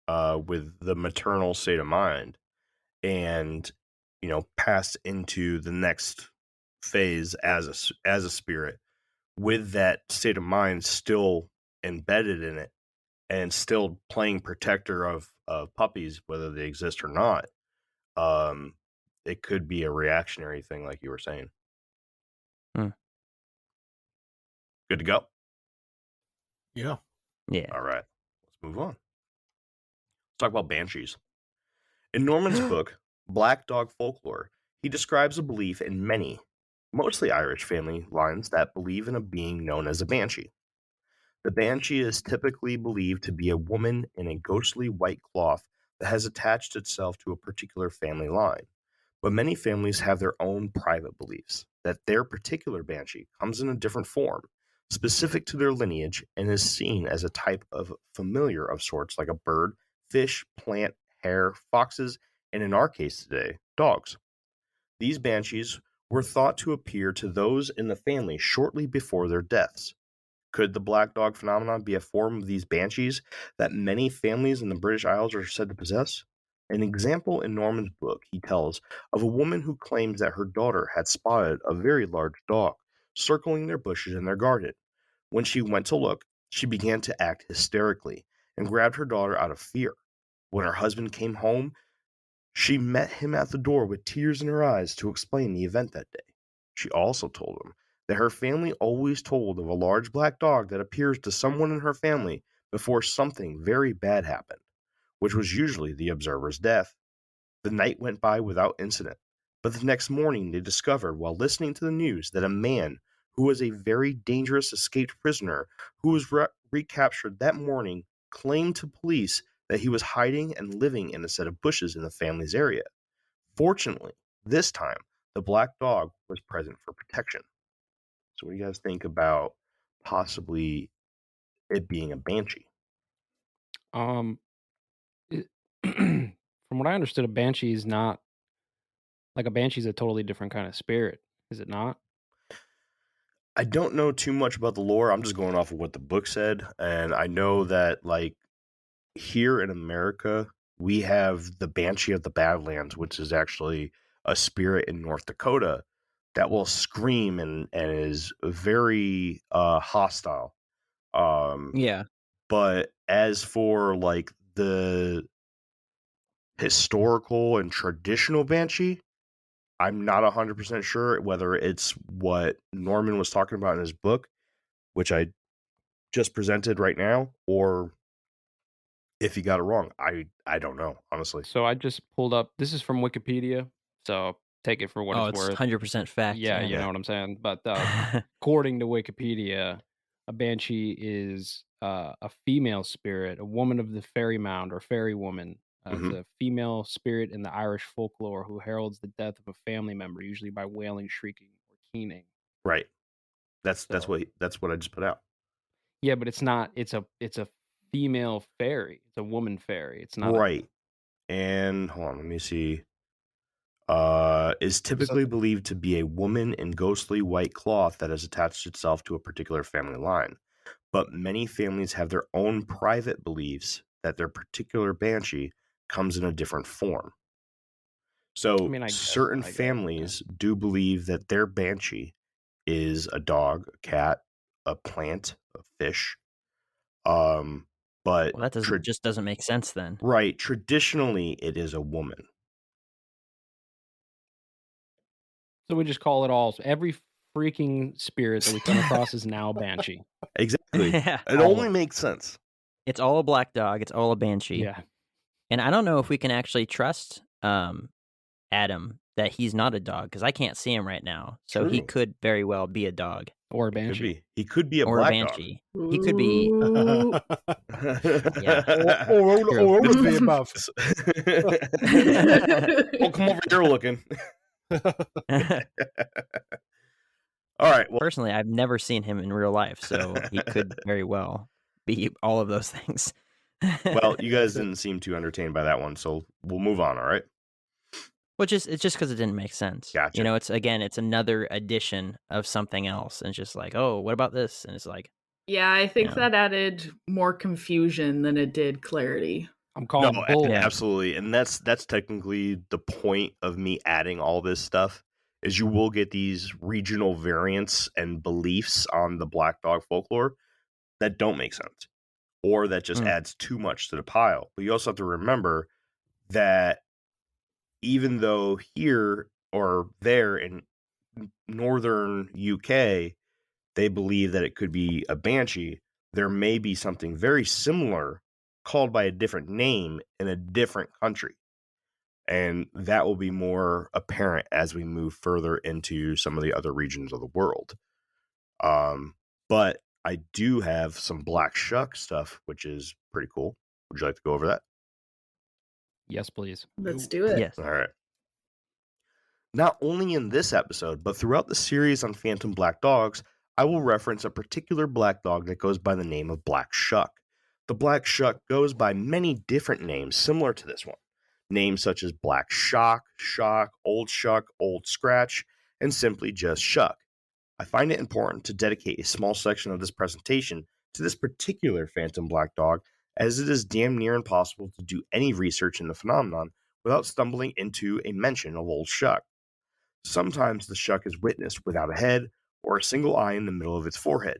with the maternal state of mind and passed into the next phase as a spirit with that state of mind still embedded in it and still playing protector of puppies, whether they exist or not. It could be a reactionary thing, like you were saying. Good to go? Yeah. All right, let's move on. Let's talk about banshees. In Norman's book, Black Dog Folklore, he describes a belief in many, mostly Irish family lines that believe in a being known as a banshee. The banshee is typically believed to be a woman in a ghostly white cloth that has attached itself to a particular family line. But many families have their own private beliefs that their particular banshee comes in a different form, specific to their lineage, and is seen as a type of familiar of sorts, like a bird, fish, plant, hare, foxes, and in our case today, dogs. These banshees were thought to appear to those in the family shortly before their deaths. Could the black dog phenomenon be a form of these banshees that many families in the British Isles are said to possess? An example in Norman's book, he tells of a woman who claims that her daughter had spotted a very large dog circling their bushes in their garden. When she went to look, she began to act hysterically and grabbed her daughter out of fear. When her husband came home, she met him at the door with tears in her eyes to explain the event that day. She also told him that her family always told of a large black dog that appears to someone in her family before something very bad happened, which was usually the observer's death. The night went by without incident. But the next morning they discovered, while listening to the news, that a man who was a very dangerous escaped prisoner who was recaptured that morning claimed to police that he was hiding and living in a set of bushes in the family's area. Fortunately, this time, the black dog was present for protection. So what do you guys think about possibly it being a banshee? From what I understood, a banshee is not like a banshee is a totally different kind of spirit. Is it not? I don't know too much about the lore. I'm just going off of what the book said, and I know that like here in America, we have the Banshee of the Badlands, which is actually a spirit in North Dakota that will scream and is very hostile. Yeah. But as for like the historical and traditional Banshee, I'm not 100% sure whether it's what Norman was talking about in his book, which I just presented right now, or if he got it wrong. I don't know, honestly. So I just pulled up. This is from Wikipedia, so take it for what Oh, it's it's worth. 100% fact. Yeah, you know what I'm saying. But according to Wikipedia, a banshee is a female spirit, a woman of the fairy mound or fairy woman. It's a female spirit in the Irish folklore who heralds the death of a family member, usually by wailing, shrieking, or keening. Right. That's what I just put out. Yeah, but it's not. It's a female fairy. It's a woman fairy. It's not right. And hold on, let me see. Is typically believed to be a woman in ghostly white cloth that has attached itself to a particular family line. But many families have their own private beliefs that their particular banshee comes in a different form. So certain families do believe that their banshee is a dog, a cat, a plant, a fish. But that just doesn't make sense then. Right. Traditionally, it is a woman. So we just call it all. Every freaking spirit that we come across is now a banshee. Exactly. Yeah. It only makes sense. It's all a black dog. It's all a banshee. Yeah. And I don't know if we can actually trust Adam that he's not a dog, because I can't see him right now. So True. he could very well be a dog. Or a banshee. He could be a or black a banshee. dog. He could be. Yeah. Or all of the above. Well, come over here looking. All right. Well, personally, I've never seen him in real life, so he could very well be all of those things. Well, you guys didn't seem too entertained by that one, so we'll move on. All right. It's just because it didn't make sense. Gotcha. You know, it's another edition of something else, and it's just like, oh, what about this? And it's like, yeah, I think that added more confusion than it did clarity. I'm calling bull. Absolutely, and that's technically the point of me adding all this stuff. Is you will get these regional variants and beliefs on the Black Dog folklore that don't make sense, or that just adds too much to the pile. But you also have to remember that even though here or there in northern UK, they believe that it could be a banshee, there may be something very similar called by a different name in a different country. And that will be more apparent as we move further into some of the other regions of the world. But I do have some Black Shuck stuff, which is pretty cool. Would you like to go over that? Yes, please. Let's do it. Yes. All right. Not only in this episode, but throughout the series on Phantom Black Dogs, I will reference a particular black dog that goes by the name of Black Shuck. The Black Shuck goes by many different names similar to this one. Names such as Black Shock, Old Scratch, and simply just Shuck. I find it important to dedicate a small section of this presentation to this particular Phantom Black Dog, as it is damn near impossible to do any research in the phenomenon without stumbling into a mention of Old Shuck. Sometimes the Shuck is witnessed without a head or a single eye in the middle of its forehead.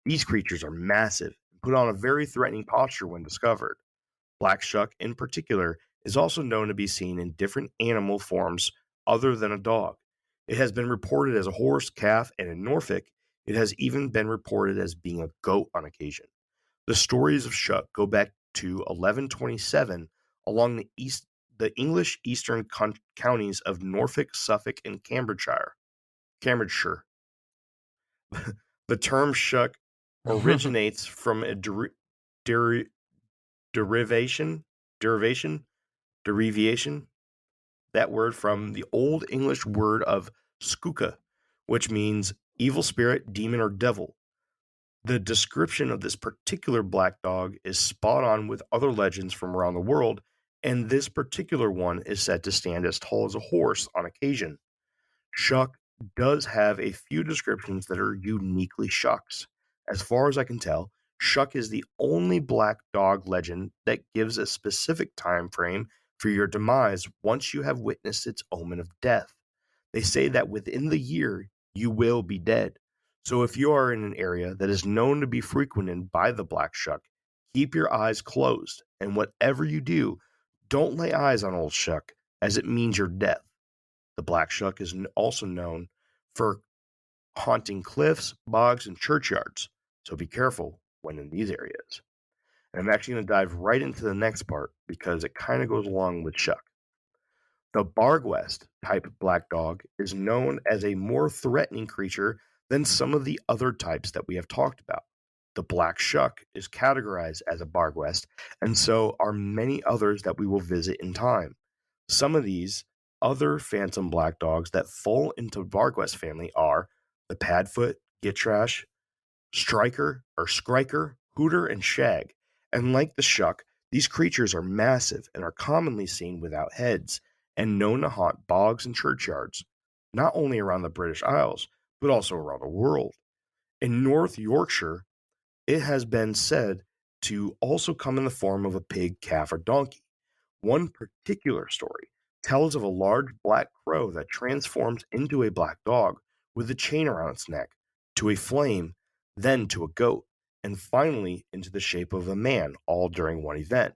These creatures are massive and put on a very threatening posture when discovered. Black Shuck, in particular, is also known to be seen in different animal forms other than a dog. It has been reported as a horse, calf, and in Norfolk, it has even been reported as being a goat on occasion. The stories of Shuck go back to 1127 along the the English eastern counties of Norfolk, Suffolk, and Cambridgeshire. The term shuck originates from a derivation, that word from the Old English word of skuka, which means evil spirit, demon, or devil. The description of this particular black dog is spot on with other legends from around the world, and this particular one is said to stand as tall as a horse on occasion. Shuck does have a few descriptions that are uniquely Shucks. As far as I can tell, Shuck is the only black dog legend that gives a specific time frame for your demise once you have witnessed its omen of death. They say that within the year you will be dead. So if you are in an area that is known to be frequented by the Black Shuck, keep your eyes closed, and whatever you do, don't lay eyes on old Shuck, as it means your death. The Black Shuck is also known for haunting cliffs, bogs, and churchyards, so be careful when in these areas. And I'm actually going to dive right into the next part because it kind of goes along with Shuck. The Bargwest type black dog is known as a more threatening creature than some of the other types that we have talked about. The Black Shuck is categorized as a Bargwest, and so are many others that we will visit in time. Some of these other phantom black dogs that fall into Bargwest family are the Padfoot, Gitrash, Striker, Hooter, and Shag. And like the Shuck, these creatures are massive and are commonly seen without heads, and known to haunt bogs and churchyards, not only around the British Isles, but also around the world. In North Yorkshire, it has been said to also come in the form of a pig, calf, or donkey. One particular story tells of a large black crow that transforms into a black dog with a chain around its neck, to a flame, then to a goat, and finally into the shape of a man, all during one event.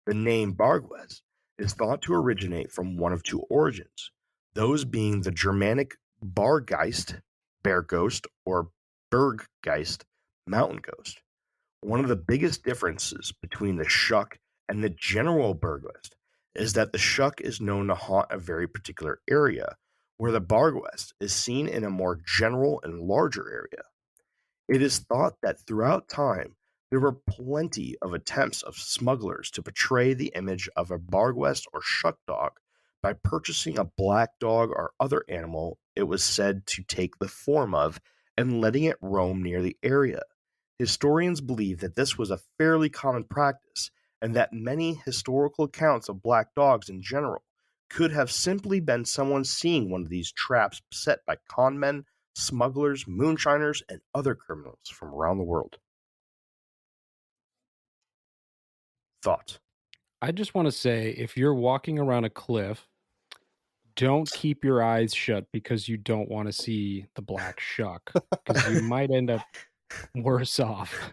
The name Bargwest is thought to originate from one of two origins, those being the Germanic Bargeist, bear ghost, or Berggeist, mountain ghost. One of the biggest differences between the Shuck and the general Bargwest is that the Shuck is known to haunt a very particular area, where the Bargwest is seen in a more general and larger area. It is thought that throughout time, there were plenty of attempts of smugglers to portray the image of a Bargwest or Shuck dog by purchasing a black dog or other animal it was said to take the form of and letting it roam near the area. Historians believe that this was a fairly common practice, and that many historical accounts of black dogs in general could have simply been someone seeing one of these traps set by conmen, smugglers, moonshiners, and other criminals from around the world. Thoughts? I just want to say, if you're walking around a cliff, don't keep your eyes shut because you don't want to see the Black Shuck, because you might end up worse off.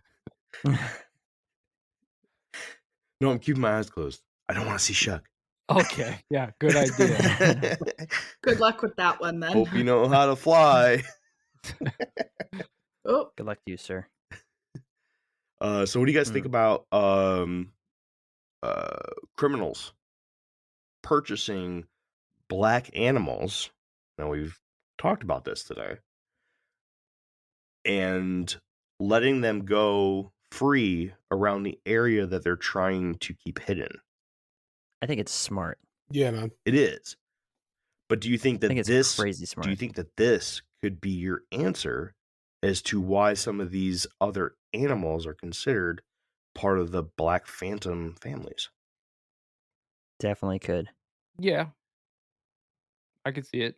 No, I'm keeping my eyes closed. I don't want to see Shuck. Okay, yeah, good idea. Good luck with that one, then. Hope you know how to fly. Oh, Good luck to you, sir. So what do you guys think about criminals purchasing black animals? Now, we've talked about this today, and letting them go free around the area that they're trying to keep hidden. I think it's smart. Yeah, man. It is. But do you think that it's crazy smart. Do you think that this could be your answer as to why some of these other animals are considered part of the Black Phantom families? Definitely could. Yeah, I could see it.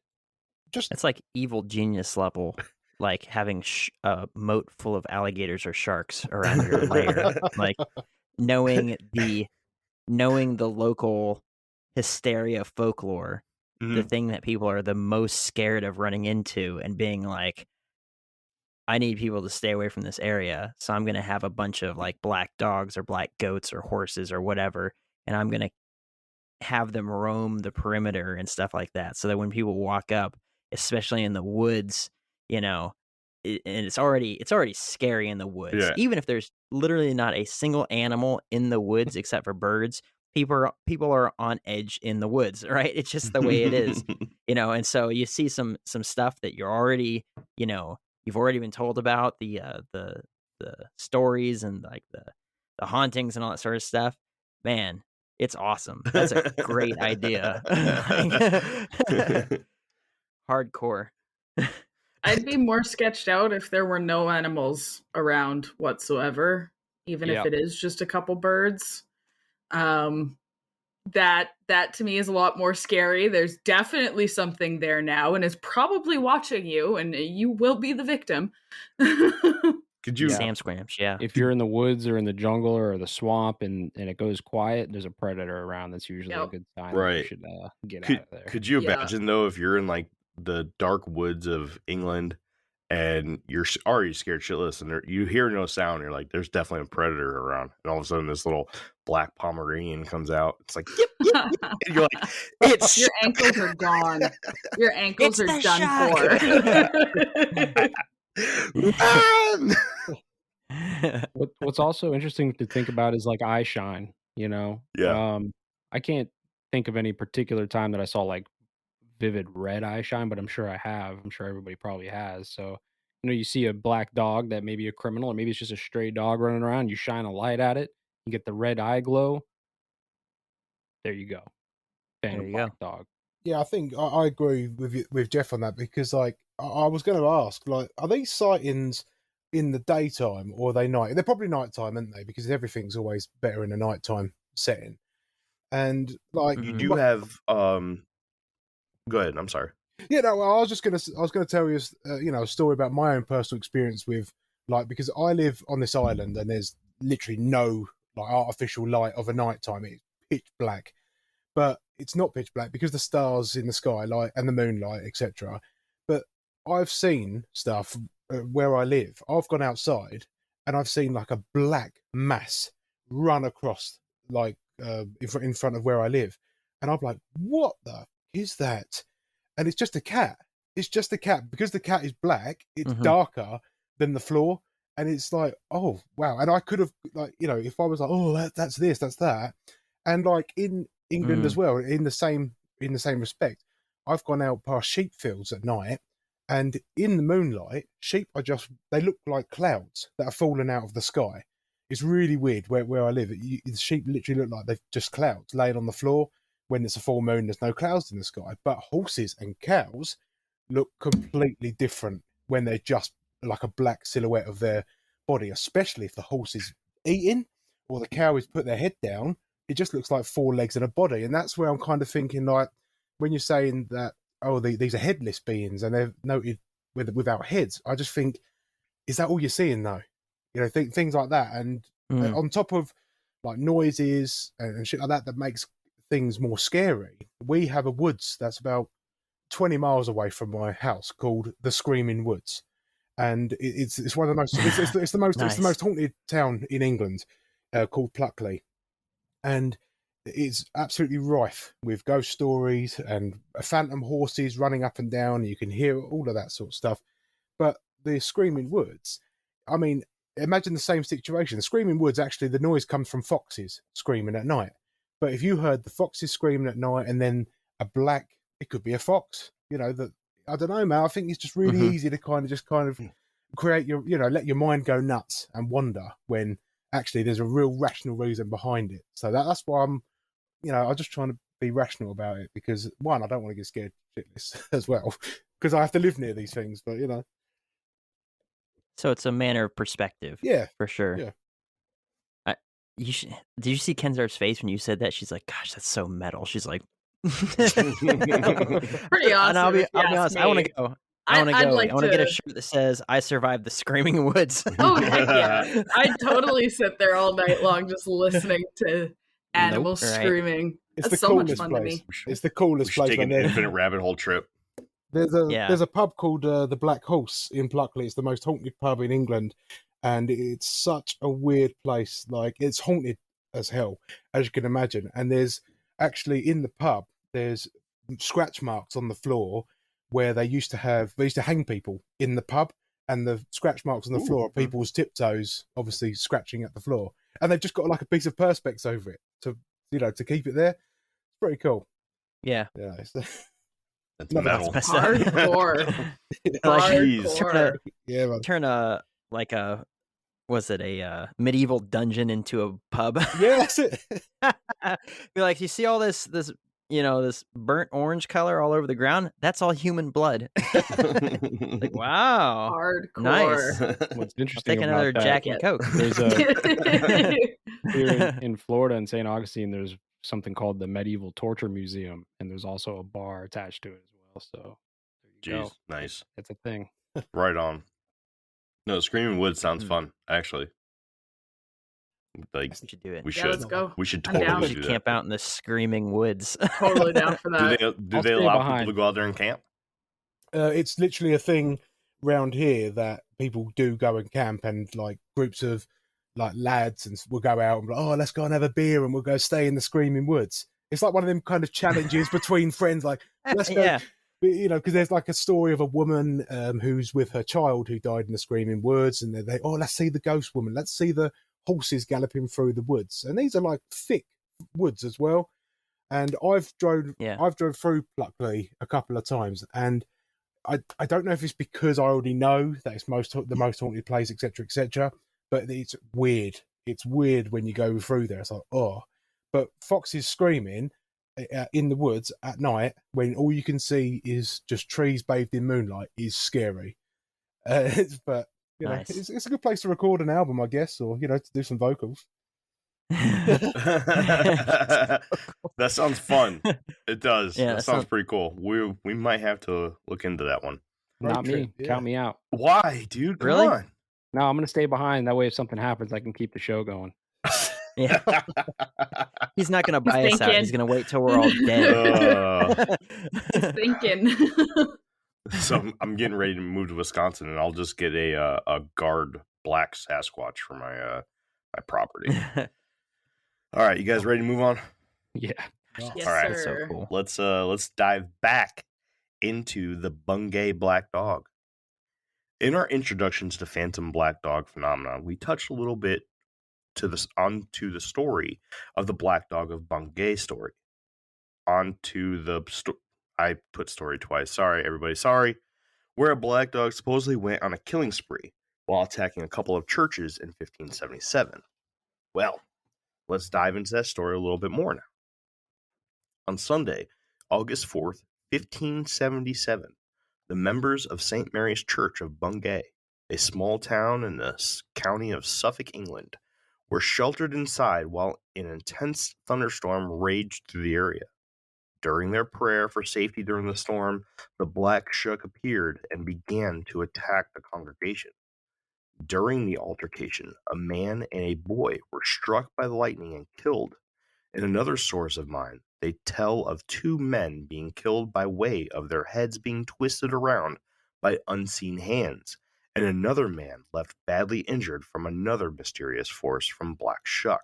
It's like evil genius level, like having a moat full of alligators or sharks around your lair. Like knowing the local hysteria folklore, the thing that people are the most scared of running into, and being like, I need people to stay away from this area, so I'm going to have a bunch of like black dogs or black goats or horses or whatever, and I'm going to have them roam the perimeter and stuff like that, so that when people walk up, especially in the woods, you know, and it's already scary in the woods. Yeah. Even if there's literally not a single animal in the woods except for birds, people are on edge in the woods, right? It's just the way it is, and so you see some stuff that you're already, you've already been told about, the stories and like the hauntings and all that sort of stuff. Man, it's awesome. That's a great idea. Hardcore. I'd be more sketched out if there were no animals around whatsoever, even if it is just a couple birds. That to me is a lot more scary. There's definitely something there now, and is probably watching you, and you will be the victim. Could you Sam Squamch? Yeah. If you're in the woods or in the jungle or the swamp and it goes quiet, there's a predator around. That's usually a good sign. That you should get out of there. Could you imagine though, if you're in like the dark woods of England and you're already scared shitless and you hear no sound, you're like, there's definitely a predator around, and all of a sudden this little black Pomeranian comes out. It's like, yip, yip, yip. And you're like, it's your ankles are gone. Your ankles are done for. What's also interesting to think about is like eye shine. I can't think of any particular time that I saw like vivid red eye shine, but I'm sure I have. I'm sure everybody probably has. So, you see a black dog that may be a criminal, or maybe it's just a stray dog running around. You shine a light at it, you get the red eye glow. There you go. Phantom black dog. Yeah, I think I agree with Jeff on that, because like I was going to ask, like, are these sightings in the daytime or are they night? They're probably nighttime, aren't they? Because everything's always better in a nighttime setting. And like you do have go ahead. I'm sorry. Yeah, no. Well, I was gonna tell you, a story about my own personal experience with, like, because I live on this island and there's literally no like artificial light of a nighttime. It's pitch black, but it's not pitch black because the stars in the sky light and the moonlight, etc. But I've seen stuff where I live. I've gone outside and I've seen like a black mass run across, like in front of where I live, and I'm like, what the is that? And it's just a cat. It's just a cat. Because the cat is black, it's darker than the floor, and it's like, oh wow. And I could have, like, if I was like, oh, that's this, that's that, and like in England as well, in the same respect, I've gone out past sheep fields at night, and in the moonlight, sheep they look like clouds that are falling out of the sky. It's really weird where I live. The sheep literally look like they've just clouds laying on the floor. When it's a full moon, there's no clouds in the sky. But horses and cows look completely different when they're just like a black silhouette of their body, especially if the horse is eating or the cow is put their head down. It just looks like four legs and a body. And that's where I'm kind of thinking, like, when you're saying that, oh, these are headless beings and they're noted without heads, I just think, is that all you're seeing though? Things like that. And on top of like noises and shit like that makes things more scary, we have a woods that's about 20 miles away from my house called the Screaming Woods, and it's one of the most it's the most nice. It's the most haunted town in England, called Pluckley, and it's absolutely rife with ghost stories and phantom horses running up and down. You can hear all of that sort of stuff. But the Screaming Woods, I mean, imagine the same situation. The Screaming Woods, actually, the noise comes from foxes screaming at night. But if you heard the foxes screaming at night and then it could be a fox, that, I don't know, man. I think it's just really easy to kind of create your, let your mind go nuts and wander when actually there's a real rational reason behind it. So that's why I'm just trying to be rational about it, because one, I don't want to get scared shitless as well, because I have to live near these things, but So it's a matter of perspective. Yeah. For sure. Yeah. Did you see Kenzar's face when you said that? She's like, gosh, that's so metal. She's like, pretty awesome. And I'll be honest, I want to go. I want to get a shirt that says, I survived the Screaming Woods. Oh, heck yeah. I'd totally sit there all night long just listening to animals screaming. It's That's the so much coolest fun place. to me. It's the coolest place. Take an infinite rabbit hole trip. There's a pub called the Black Horse in Pluckley. It's the most haunted pub in England, and it's such a weird place. Like, it's haunted as hell, as you can imagine. And there's actually, in the pub, there's scratch marks on the floor where they used to hang people in the pub, and the scratch marks on the floor are people's tiptoes, obviously scratching at the floor, and they've just got like a piece of perspex over it to to keep it there. It's pretty cool. Yeah. It's, that's metal. Hardcore. Hardcore. Yeah, man. Turn a medieval dungeon into a pub. Yeah, that's it. Be like, you see all this this burnt orange color all over the ground? That's all human blood. Like, wow. Hardcore. Nice. What's I'll interesting take about another that, Jack and Coke. there's here in Florida in St. Augustine, there's something called the Medieval Torture Museum, and there's also a bar attached to it as well. So there you go. Nice. It's a thing. Right on. No, Screaming Woods sounds fun, actually. Like, we should do it. We Yeah, should. let's go. We should I'm totally down. We do should that. camp out in the screaming woods. Totally down for that. Do they allow people to go out there and camp? It's literally a thing round here that people do go and camp, and like groups of like lads and will go out and be like, oh, let's go and have a beer, and we'll go stay in the Screaming Woods. It's like one of them kind of challenges between friends, like let's go. Yeah. Because there's like a story of a woman who's with her child who died in the Screaming Woods, and let's see the ghost woman, let's see the horses galloping through the woods, and these are like thick woods as well. And I've drove through Pluckley a couple of times, and I don't know if it's because I already know that it's the most haunted place, etc., but it's weird. It's weird when you go through there. It's like, oh, but foxes screaming in the woods at night when all you can see is just trees bathed in moonlight is scary. But Nice. it's a good place to record an album, I guess, or to do some vocals. That sounds fun. It does. Yeah, that sounds pretty cool. We might have to look into that one. Not me. Yeah. Count me out. Why, dude? Come Really? on. No, I'm gonna stay behind. That way, if something happens, I can keep the show going. Yeah. He's not gonna buy us out. thinking. He's gonna wait till we're all dead. He's thinking. So I'm getting ready to move to Wisconsin, and I'll just get a guard black Sasquatch for my my property. All right, you guys ready to move on? Yeah. Yes, All right. sir. So cool. Let's dive back into the Bungay Black Dog. In our introductions to Phantom Black Dog phenomenon, we touched a little bit onto the story of the Black Dog of Bungay story. Onto the I put story twice. Sorry, everybody. Sorry. Where a black dog supposedly went on a killing spree while attacking a couple of churches in 1577. Well, let's dive into that story a little bit more now. On Sunday, August 4th, 1577, the members of St. Mary's Church of Bungay, a small town in the county of Suffolk, England, were sheltered inside while an intense thunderstorm raged through the area. During their prayer for safety during the storm, the Black Shuck appeared and began to attack the congregation. During the altercation, a man and a boy were struck by the lightning and killed. In another source of mine, they tell of two men being killed by way of their heads being twisted around by unseen hands, and another man left badly injured from another mysterious force from Black Shuck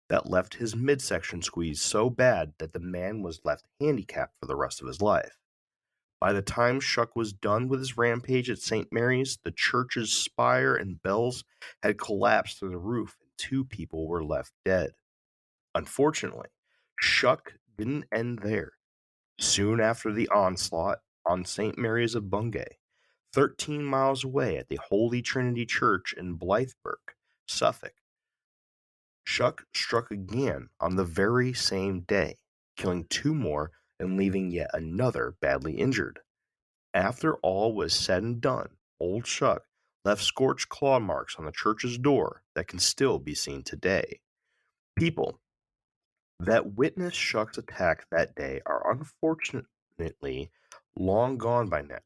that left his midsection squeezed so bad that the man was left handicapped for the rest of his life. By the time Shuck was done with his rampage at St. Mary's, the church's spire and bells had collapsed through the roof, and two people were left dead. Unfortunately, Shuck didn't end there. Soon after the onslaught on St. Mary's of Bungay, 13 miles away at the Holy Trinity Church in Blytheburg, Suffolk, Shuck struck again on the very same day, killing two more and leaving yet another badly injured. After all was said and done, old Shuck left scorched claw marks on the church's door that can still be seen today. People that witnessed Shuck's attack that day are unfortunately long gone by now,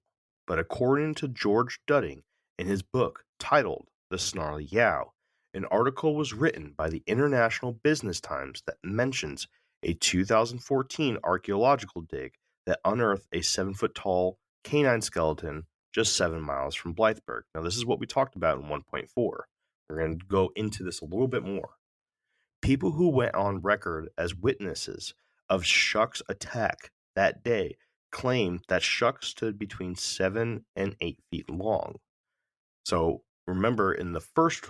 but according to George Dudding in his book titled The Snarly Yow, an article was written by the International Business Times that mentions a 2014 archaeological dig that unearthed a 7-foot-tall canine skeleton just 7 miles from Blytheburg. Now, this is what we talked about in 1.4. We're going to go into this a little bit more. People who went on record as witnesses of Shuck's attack that day claimed that Shuck stood between 7 and 8 feet long. So remember, in the first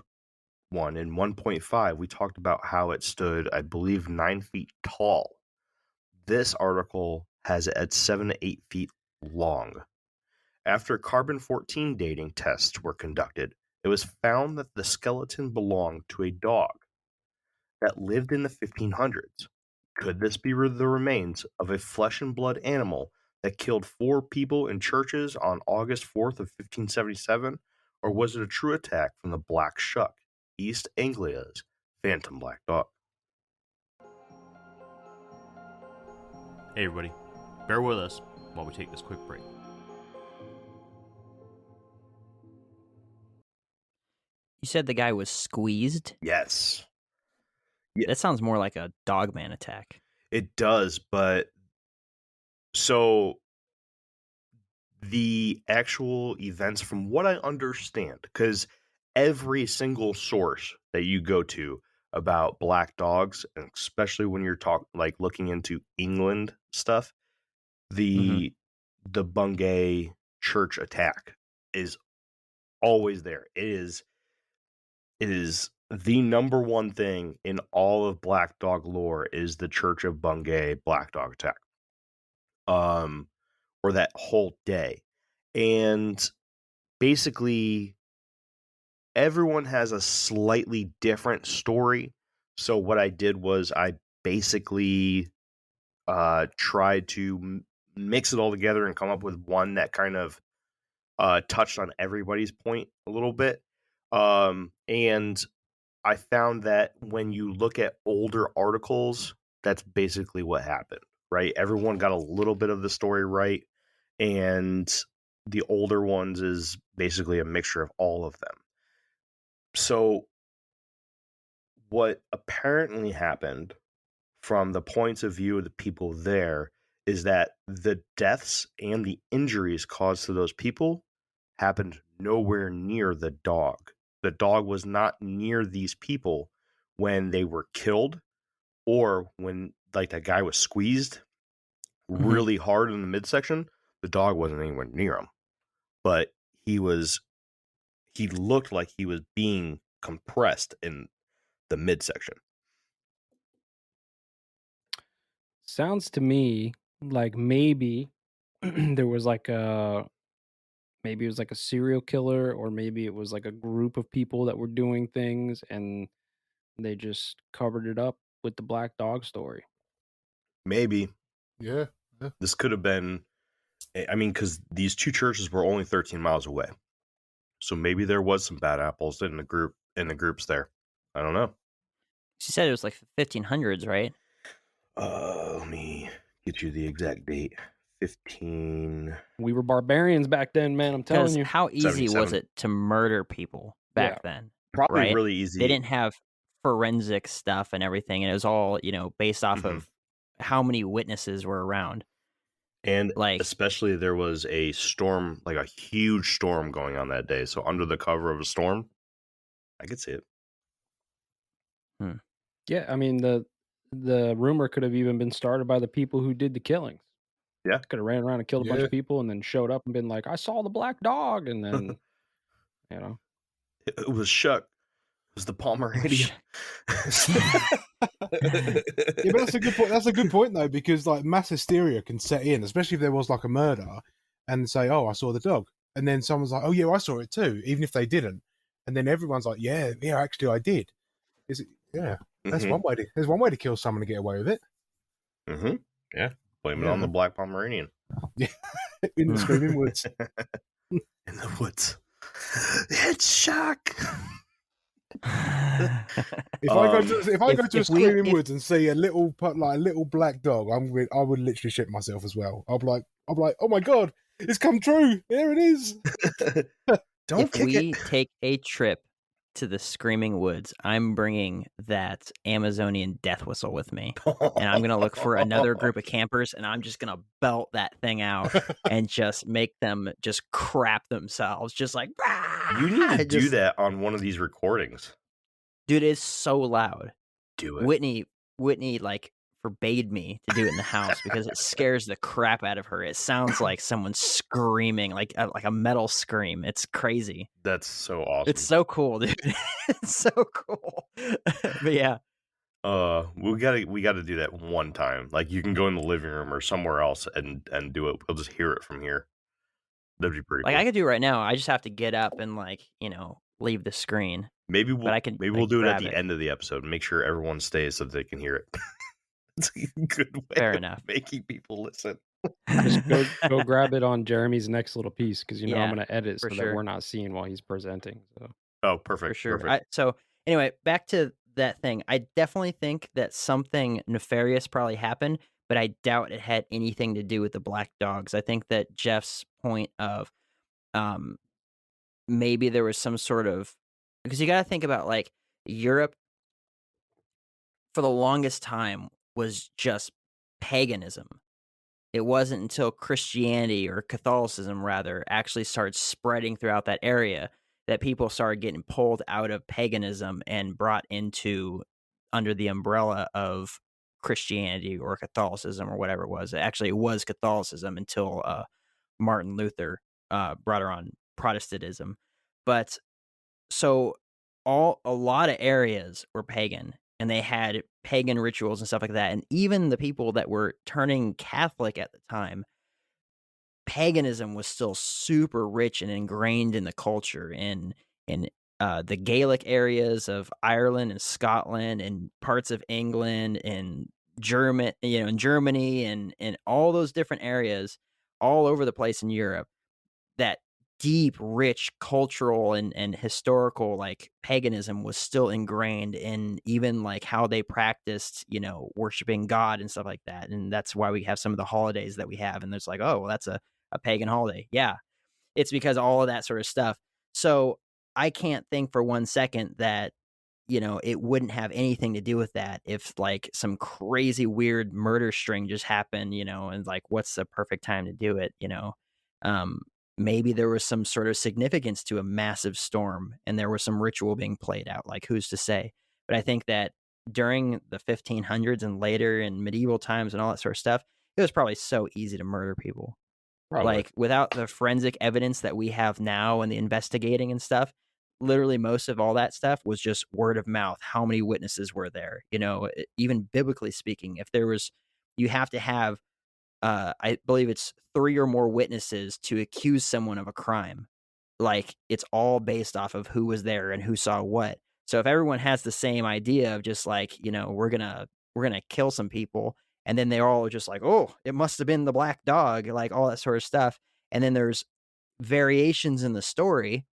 one in 1.5, we talked about how it stood, I believe, 9 feet tall. This article has it at 7 to 8 feet long. After carbon-14 dating tests were conducted, it was found that the skeleton belonged to a dog that lived in the 1500s. Could this be the remains of a flesh and blood animal that killed 4 people in churches on August 4th of 1577? Or was it a true attack from the Black Shuck, East Anglia's phantom black dog? Hey everybody, bear with us while we take this quick break. You said the guy was squeezed? Yes. That sounds more like a dogman attack. It does, but so the actual events, from what I understand, because every single source that you go to about black dogs, and especially when you're looking into England stuff, the Bungay church attack is always there. It is the number one thing in all of black dog lore is the Church of Bungay black dog attack. Or that whole day. And basically everyone has a slightly different story. So what I did was I basically tried to mix it all together and come up with one that kind of touched on everybody's point a little bit. And I found that when you look at older articles, that's basically what happened, right? Everyone got a little bit of the story right, and the older ones is basically a mixture of all of them. So what apparently happened from the points of view of the people there is that the deaths and the injuries caused to those people happened nowhere near the dog. The dog was not near these people when they were killed, or when like that guy was squeezed really hard in the midsection. The dog wasn't anywhere near him, but he looked like he was being compressed in the midsection. Sounds to me like maybe there was maybe it was like a serial killer, or maybe it was like a group of people that were doing things and they just covered it up with the black dog story. Maybe. Yeah. This could have been, I mean, because these two churches were only 13 miles away. So maybe there was some bad apples in the groups there. I don't know. She said it was like 1500s, right? Let me get you the exact date. 15. We were barbarians back then, man. I'm telling you. How easy was it to murder people back then? Probably right? really easy. They didn't have forensic stuff and everything, and it was all, based off of how many witnesses were around. And especially there was a storm, like a huge storm going on that day. So under the cover of a storm, I could see it. Yeah, I mean the rumor could have even been started by the people who did the killings. Yeah, could have ran around and killed a bunch of people, and then showed up and been like, "I saw the black dog," and then, it was Shuck. It was the Pomeranian. Yeah, but that's a good point. That's a good point though, because like mass hysteria can set in, especially if there was like a murder, and say, "Oh, I saw the dog," and then someone's like, "Oh yeah, I saw it too," even if they didn't, and then everyone's like, "Yeah, actually, I did." Is it? Yeah, that's one way to. There's one way to kill someone to get away with it. Yeah, blame it on the Black Pomeranian. Yeah, in the screaming woods. In the woods. It's Shuck. If I go to a screaming woods and see a little black dog, I would literally shit myself as well. I'll be like, oh my god, it's come true. There it is. If we take a trip to the screaming woods, I'm bringing that Amazonian death whistle with me, and I'm gonna look for another group of campers, and I'm just gonna belt that thing out and just make them just crap themselves, just like. You need to do that on one of these recordings, dude. It's so loud. Do it, Whitney like forbade me to do it in the house because it scares the crap out of her. It sounds like someone screaming, like a metal scream. It's crazy. That's so awesome. It's so cool, dude. It's so cool. But yeah. We gotta do that one time. Like, you can go in the living room or somewhere else and do it. We'll just hear it from here. That'd be pretty Like, cool. I could do it right now. I just have to get up and, like, leave the screen. Maybe we'll do it at the it. end of the episode and make sure everyone stays so that they can hear it. It's a good way Fair of enough. making people listen. Just go grab it on Jeremy's next little piece, because I'm Yeah, going to edit so for that sure. we're not seeing while he's presenting. So Oh, perfect. For sure. Perfect. So anyway, back to that thing. I definitely think that something nefarious probably happened, but I doubt it had anything to do with the black dogs. I think that Jeff's point of maybe there was some sort of, because you got to think about, like, Europe for the longest time was just paganism. It wasn't until Christianity, or Catholicism rather, actually started spreading throughout that area that people started getting pulled out of paganism and brought into under the umbrella of Christianity or Catholicism or whatever it was. Actually, it was Catholicism until Martin Luther brought around Protestantism. But so a lot of areas were pagan, and they had pagan rituals and stuff like that. And even the people that were turning Catholic at the time, paganism was still super rich and ingrained in the culture in the Gaelic areas of Ireland and Scotland and parts of England and in Germany and all those different areas all over the place in Europe. That deep, rich cultural and historical, like, paganism was still ingrained in even, like, how they practiced, worshiping God and stuff like that. And that's why we have some of the holidays that we have. And it's like, oh, well, that's a pagan holiday. Yeah. It's because all of that sort of stuff. So I can't think for 1 second that, it wouldn't have anything to do with that if, like, some crazy weird murder string just happened, and, like, what's the perfect time to do it, maybe there was some sort of significance to a massive storm and there was some ritual being played out. Like, who's to say? But I think that during the 1500s and later in medieval times and all that sort of stuff, it was probably so easy to murder people. probably. Like, without the forensic evidence that we have now and the investigating and stuff, literally most of all that stuff was just word of mouth. How many witnesses were there? Even biblically speaking, if there was, you have to have, I believe it's 3 or more witnesses to accuse someone of a crime. Like, it's all based off of who was there and who saw what. So if everyone has the same idea of just like, we're gonna kill some people, and then they're all just like, oh, it must have been the black dog, like all that sort of stuff. And then there's variations in the story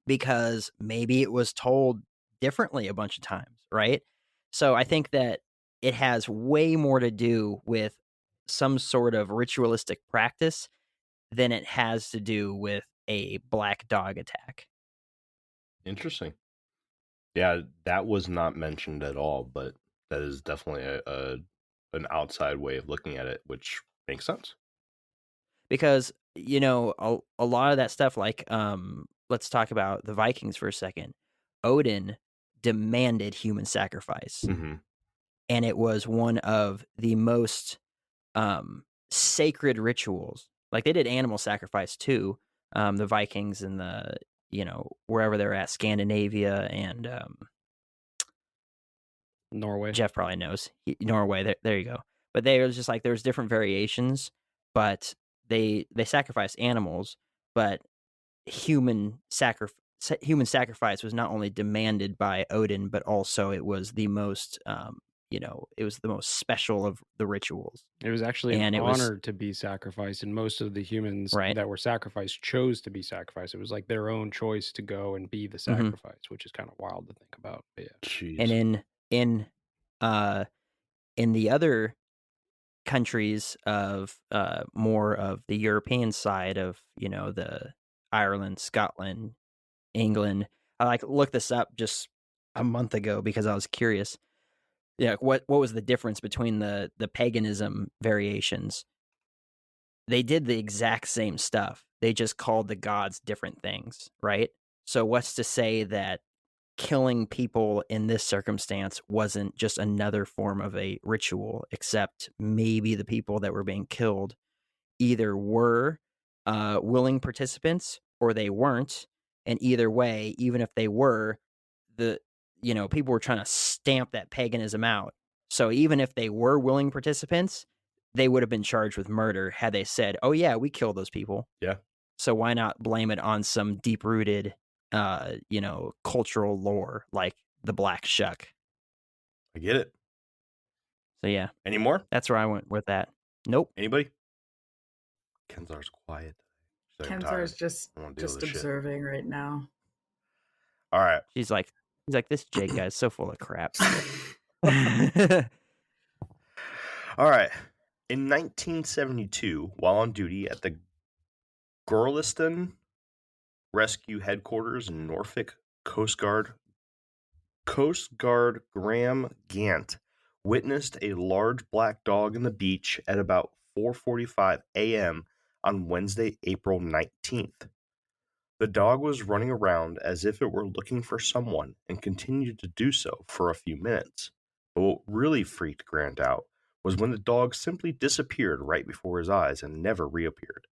because maybe it was told differently a bunch of times, right? So I think that it has way more to do with some sort of ritualistic practice than it has to do with a black dog attack. Interesting. Yeah, that was not mentioned at all, but that is definitely an outside way of looking at it, which makes sense. Because, a lot of that stuff, like, let's talk about the Vikings for a second. Odin demanded human sacrifice. Mm-hmm. And it was one of the most sacred rituals. Like, they did animal sacrifice too, the Vikings and the, wherever they're at, Scandinavia and Norway. Jeff probably knows. Norway, there you go. But they was just like, there's different variations, but they sacrificed animals, but human sacrifice was not only demanded by Odin, but also it was the most it was the most special of the rituals. It was actually an honor to be sacrificed, and most of the humans that were sacrificed chose to be sacrificed. It was like their own choice to go and be the sacrifice, which is kind of wild to think about. But yeah. Jeez. And in the other countries of more of the European side of the Ireland, Scotland, England, I looked this up just a month ago because I was curious. Yeah, what was the difference between the paganism variations? They did the exact same stuff. They just called the gods different things, right? So what's to say that killing people in this circumstance wasn't just another form of a ritual, except maybe the people that were being killed either were willing participants or they weren't. And either way, even if they were, people were trying to stamp that paganism out. So even if they were willing participants, they would have been charged with murder had they said, "Oh yeah, we killed those people." Yeah. So why not blame it on some deep-rooted, cultural lore like the Black Shuck? I get it. So yeah. Any more? That's where I went with that. Nope. Anybody? Kenzar's quiet. Kenzar's just observing right now. All right. He's like, this Jake guy's so full of crap. All right. In 1972, while on duty at the Gorliston Rescue Headquarters in Norfolk, Coast Guard Graham Gant witnessed a large black dog in the beach at about 4:45 a.m. on Wednesday, April 19th. The dog was running around as if it were looking for someone and continued to do so for a few minutes. But what really freaked Grant out was when the dog simply disappeared right before his eyes and never reappeared.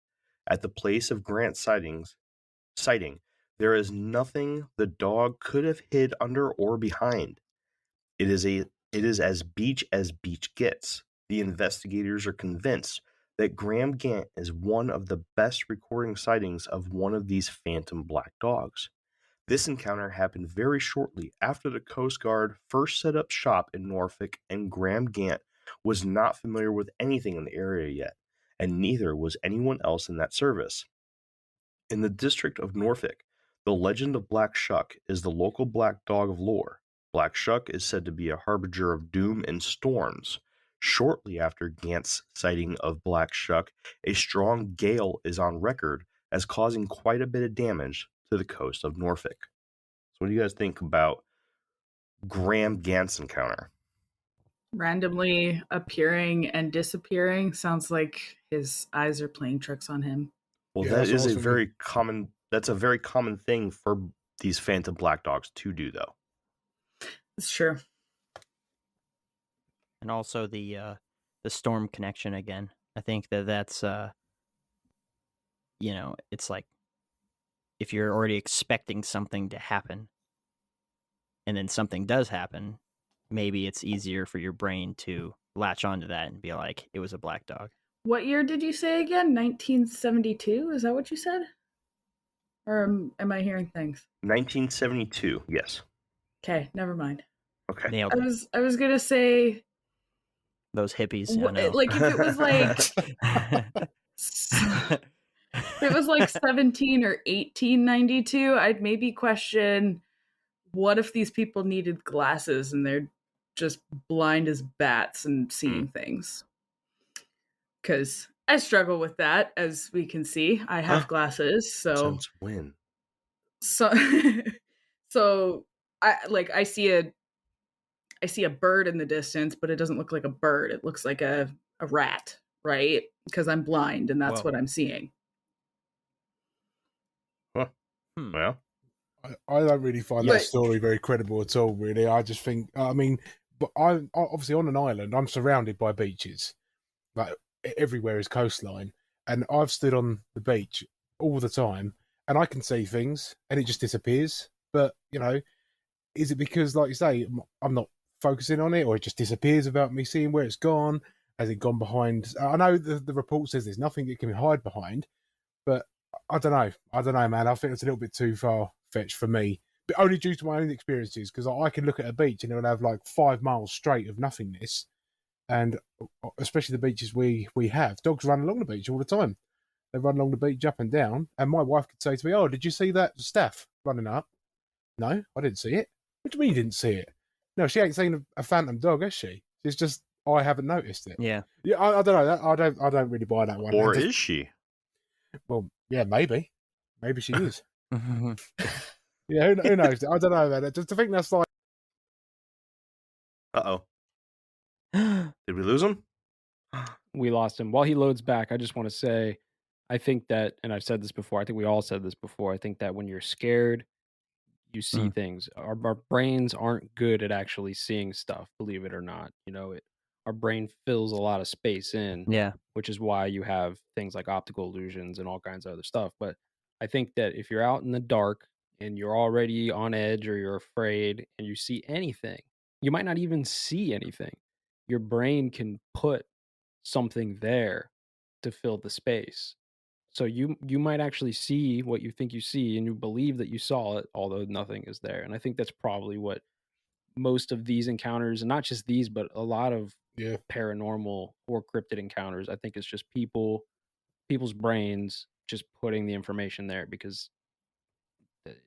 At the place of Grant's sighting, there is nothing the dog could have hid under or behind. It is as beach gets. The investigators are convinced that Graham Gant is one of the best recording sightings of one of these phantom black dogs. This encounter happened very shortly after the Coast Guard first set up shop in Norfolk, and Graham Gant was not familiar with anything in the area yet, and neither was anyone else in that service. In the district of Norfolk, the legend of Black Shuck is the local black dog of lore. Black Shuck is said to be a harbinger of doom and storms. Shortly after Gant's sighting of Black Shuck, a strong gale is on record as causing quite a bit of damage to the coast of Norfolk. So what do you guys think about Graham Gant's encounter? Randomly appearing and disappearing sounds like his eyes are playing tricks on him. Well, yeah, that is a very common thing for these phantom black dogs to do, though. It's true. And also the storm connection again. I think that's it's like if you're already expecting something to happen and then something does happen, maybe it's easier for your brain to latch onto that and be like, it was a black dog. What year did you say again? 1972? Is that what you said? Or am I hearing things? 1972, yes. Okay, never mind. Okay. Nailed it. I was gonna say those hippies. I know. Like if it was like if it was like 17 or 1892, I'd maybe question what if these people needed glasses and they're just blind as bats and seeing things. Because I struggle with that, as we can see. I have glasses, so since when? So I see a bird in the distance, but it doesn't look like a bird. It looks like a rat, right? Because I'm blind and that's what I'm seeing. Huh. Well, I don't really find that story very credible at all, really. I just think, but I'm obviously on an island. I'm surrounded by beaches. Like, everywhere is coastline. And I've stood on the beach all the time, and I can see things, and it just disappears. But, is it because, like you say, I'm not focusing on it, or it just disappears without me seeing where it's gone? Has it gone behind? I know the report says there's nothing it can hide behind, but I don't know, man. I think it's a little bit too far-fetched for me, but only due to my own experiences, because I can look at a beach and it'll have like 5 miles straight of nothingness, and especially the beaches we have, dogs run along the beach all the time. They run along the beach up and down, and my wife could say to me, "Oh, did you see that staff running up?" No, I didn't see it. What do you mean you didn't see it? No, she ain't seen a phantom dog, has she? It's just I haven't noticed it. Yeah, I don't know. I don't really buy that one. Or is she? Well, yeah, maybe she is. Yeah, who knows? I don't know, man. Just to think that's like. Did we lose him? We lost him. While he loads back, I just want to say, I think that, and I've said this before, I think we all said this before, I think that when you're scared, you see things. Our brains aren't good at actually seeing stuff, believe it or not. Our brain fills a lot of space in, Yeah. which is why you have things like optical illusions and all kinds of other stuff. But I think that if you're out in the dark and you're already on edge or you're afraid and you see anything, you might not even see anything. Your brain can put something there to fill the space. So you might actually see what you think you see and you believe that you saw it, although nothing is there. And I think that's probably what most of these encounters, and not just these, but a lot of paranormal or cryptid encounters, I think it's just people's brains just putting the information there because that's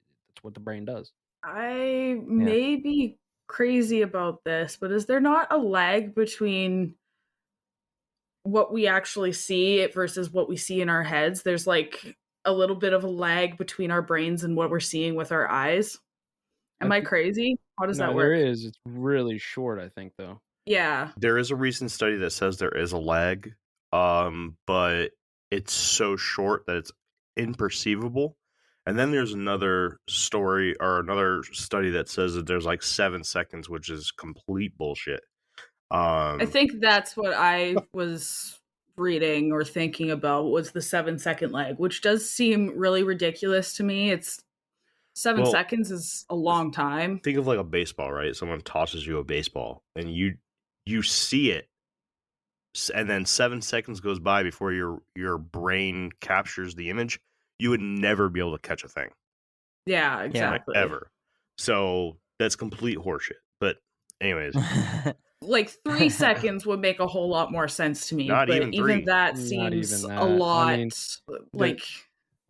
what the brain does. I may be crazy about this, but is there not a lag between what we actually see versus what we see in our heads? There's like a little bit of a lag between our brains and what we're seeing with our eyes. Am I crazy? How does that work? There is. It's really short, I think, though. Yeah. There is a recent study that says there is a lag, but it's so short that it's imperceivable. And then there's another story or another study that says that there's like 7 seconds, which is complete bullshit. I think that's what I was reading or thinking about was the 7-second lag, which does seem really ridiculous to me. It's 7 seconds is a long time. Think of like a baseball, right? Someone tosses you a baseball and you see it, and then 7 seconds goes by before your brain captures the image. You would never be able to catch a thing. Yeah, exactly. Like, ever. So that's complete horseshit. But anyways. Like 3 seconds would make a whole lot more sense to me. Not but even 3. That seems a lot. I mean,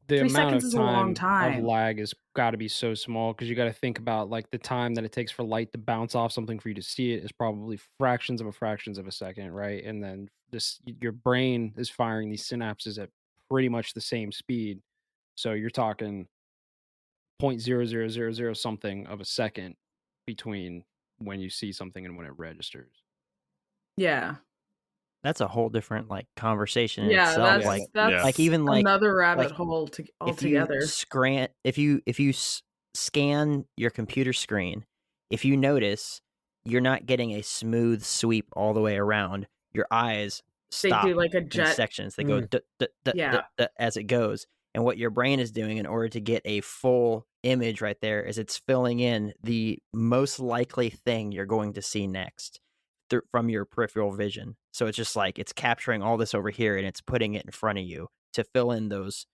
the 3 amount seconds of is a long time. Of lag has got to be so small because you got to think about like the time that it takes for light to bounce off something for you to see it is probably fractions of a second, right? And then your brain is firing these synapses at pretty much the same speed, so you're talking 0.0000 something of a second between when you see something and when it registers. Yeah. That's a whole different like conversation in itself. That's like even like another rabbit hole altogether. If you scan your computer screen, if you notice you're not getting a smooth sweep all the way around, your eyes stop. They do like a jet in sections. They go as it goes. And what your brain is doing in order to get a full image right there is it's filling in the most likely thing you're going to see next from your peripheral vision. So it's just like it's capturing all this over here and it's putting it in front of you to fill in those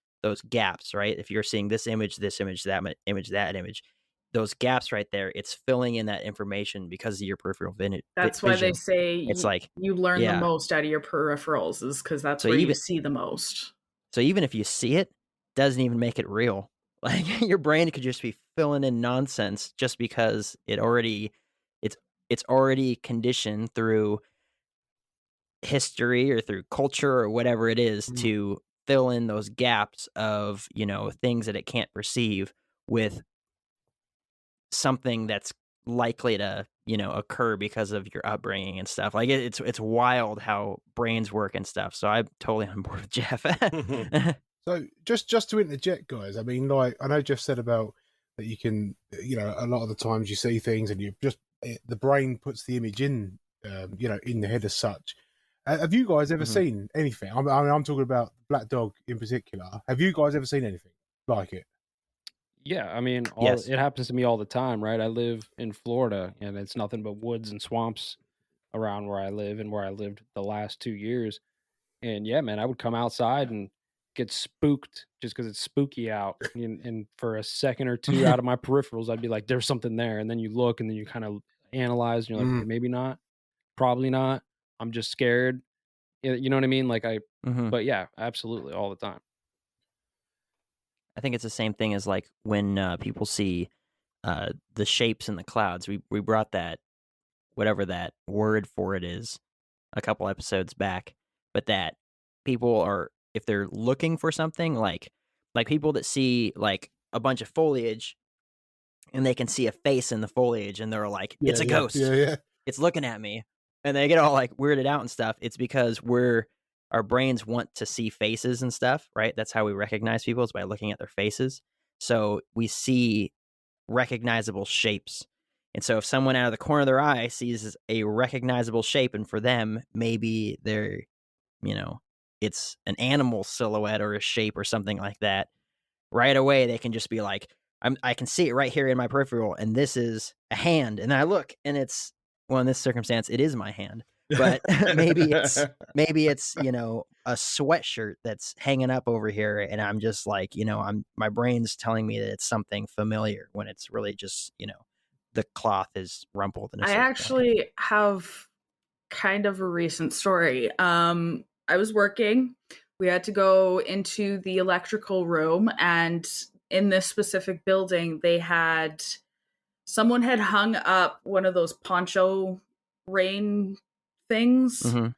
gaps, right? If you're seeing this image, that image, those gaps right there, it's filling in that information because of your peripheral vision. That's why they say it's like you learn the most out of your peripherals is because that's where you see the most. So even if you see it, doesn't even make it real. Like your brain could just be filling in nonsense just because it's already conditioned through history or through culture or whatever it is to fill in those gaps of, things that it can't perceive with something that's likely to, occur because of your upbringing and stuff. Like it's wild how brains work and stuff. So I'm totally on board with Jeff. So just to interject, guys, I mean, like I know Jeff said about that you can, a lot of the times you see things and the brain puts the image in, in the head as such. Have you guys ever seen anything? I'm talking about Black Dog in particular. Have you guys ever seen anything like it? Yeah, I mean, it happens to me all the time, right? I live in Florida, and it's nothing but woods and swamps around where I live and where I lived the last 2 years. And yeah, man, I would come outside and get spooked just because it's spooky out. And for a second or two out of my peripherals, I'd be like, there's something there. And then you look and then you kind of analyze and you're like, okay, maybe not, probably not. I'm just scared. You know what I mean? Like but yeah, absolutely, all the time. I think it's the same thing as like when people see the shapes in the clouds. We brought that, whatever that word for it is, a couple episodes back. But that people are, if they're looking for something, like people that see like a bunch of foliage and they can see a face in the foliage and they're like, it's a ghost. Yeah. It's looking at me. And they get all like weirded out and stuff. It's because our brains want to see faces and stuff, right? That's how we recognize people, is by looking at their faces. So we see recognizable shapes. And so if someone out of the corner of their eye sees a recognizable shape, and for them, maybe they're, it's an animal silhouette or a shape or something like that, right away they can just be like, I can see it right here in my peripheral, and this is a hand. And then I look, and it's, well, in this circumstance, it is my hand. But maybe it's a sweatshirt that's hanging up over here, and I'm just like, my brain's telling me that it's something familiar when it's really just, the cloth is rumpled. I actually have kind of a recent story. I was working. We had to go into the electrical room, and in this specific building, someone had hung up one of those poncho rain things. Mm-hmm.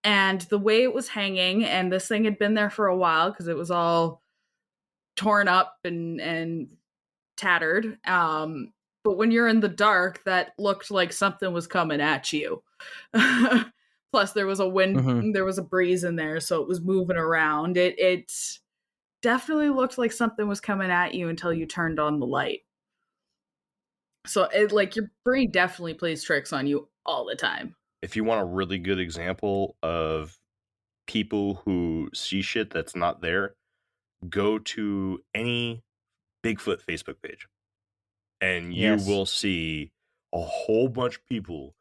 And the way it was hanging, and this thing had been there for a while because it was all torn up and tattered. But when you're in the dark, that looked like something was coming at you. Plus, there was a wind, Mm-hmm. there was a breeze in there, so it was moving around. It definitely looked like something was coming at you until you turned on the light. So, your brain definitely plays tricks on you all the time. If you want a really good example of people who see shit that's not there, go to any Bigfoot Facebook page, and you will see a whole bunch of people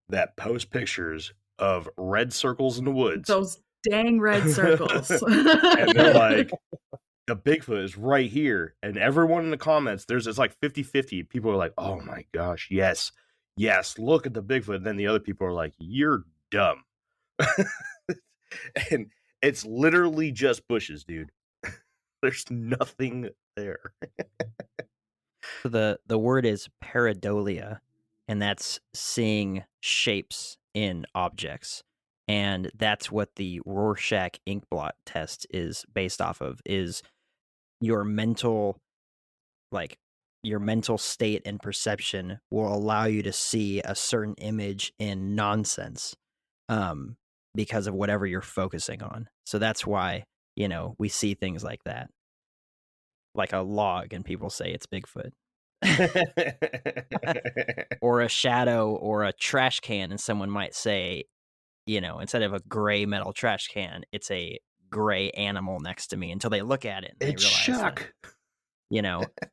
that post pictures of red circles in the woods. Those dang red circles. And they're like, the Bigfoot is right here. And everyone in the comments, it's like 50-50. People are like, oh my gosh, yes, look at the Bigfoot. And then the other people are like, you're dumb. And it's literally just bushes, dude. There's nothing there. So the word is pareidolia, and that's seeing shapes in objects. And that's what the Rorschach ink blot test is based off of, is your mental state and perception will allow you to see a certain image in nonsense because of whatever you're focusing on. So that's why, we see things like that. Like a log, and people say it's Bigfoot. Or a shadow or a trash can, and someone might say, instead of a gray metal trash can, it's a gray animal next to me, until they look at it and it's they realize Shuck.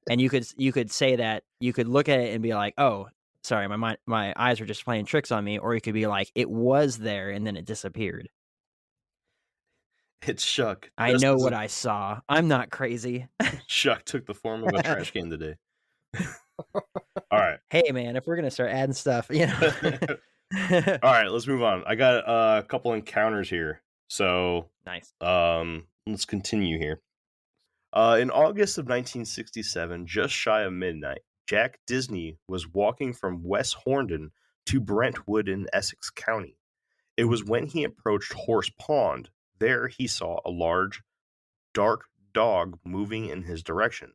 And you could say that, you could look at it and be like, oh, sorry, my eyes were just playing tricks on me. Or you could be like, it was there and then it disappeared. It's Shuck. I know what I saw. I'm not crazy. Shuck took the form of a trash can today. All right. Hey, man, if we're going to start adding stuff, All right, let's move on. I got a couple encounters here. So, nice. Let's continue here. In August of 1967, just shy of midnight, Jack Disney was walking from West Horndon to Brentwood in Essex County. It was when he approached Horse Pond. There he saw a large, dark dog moving in his direction.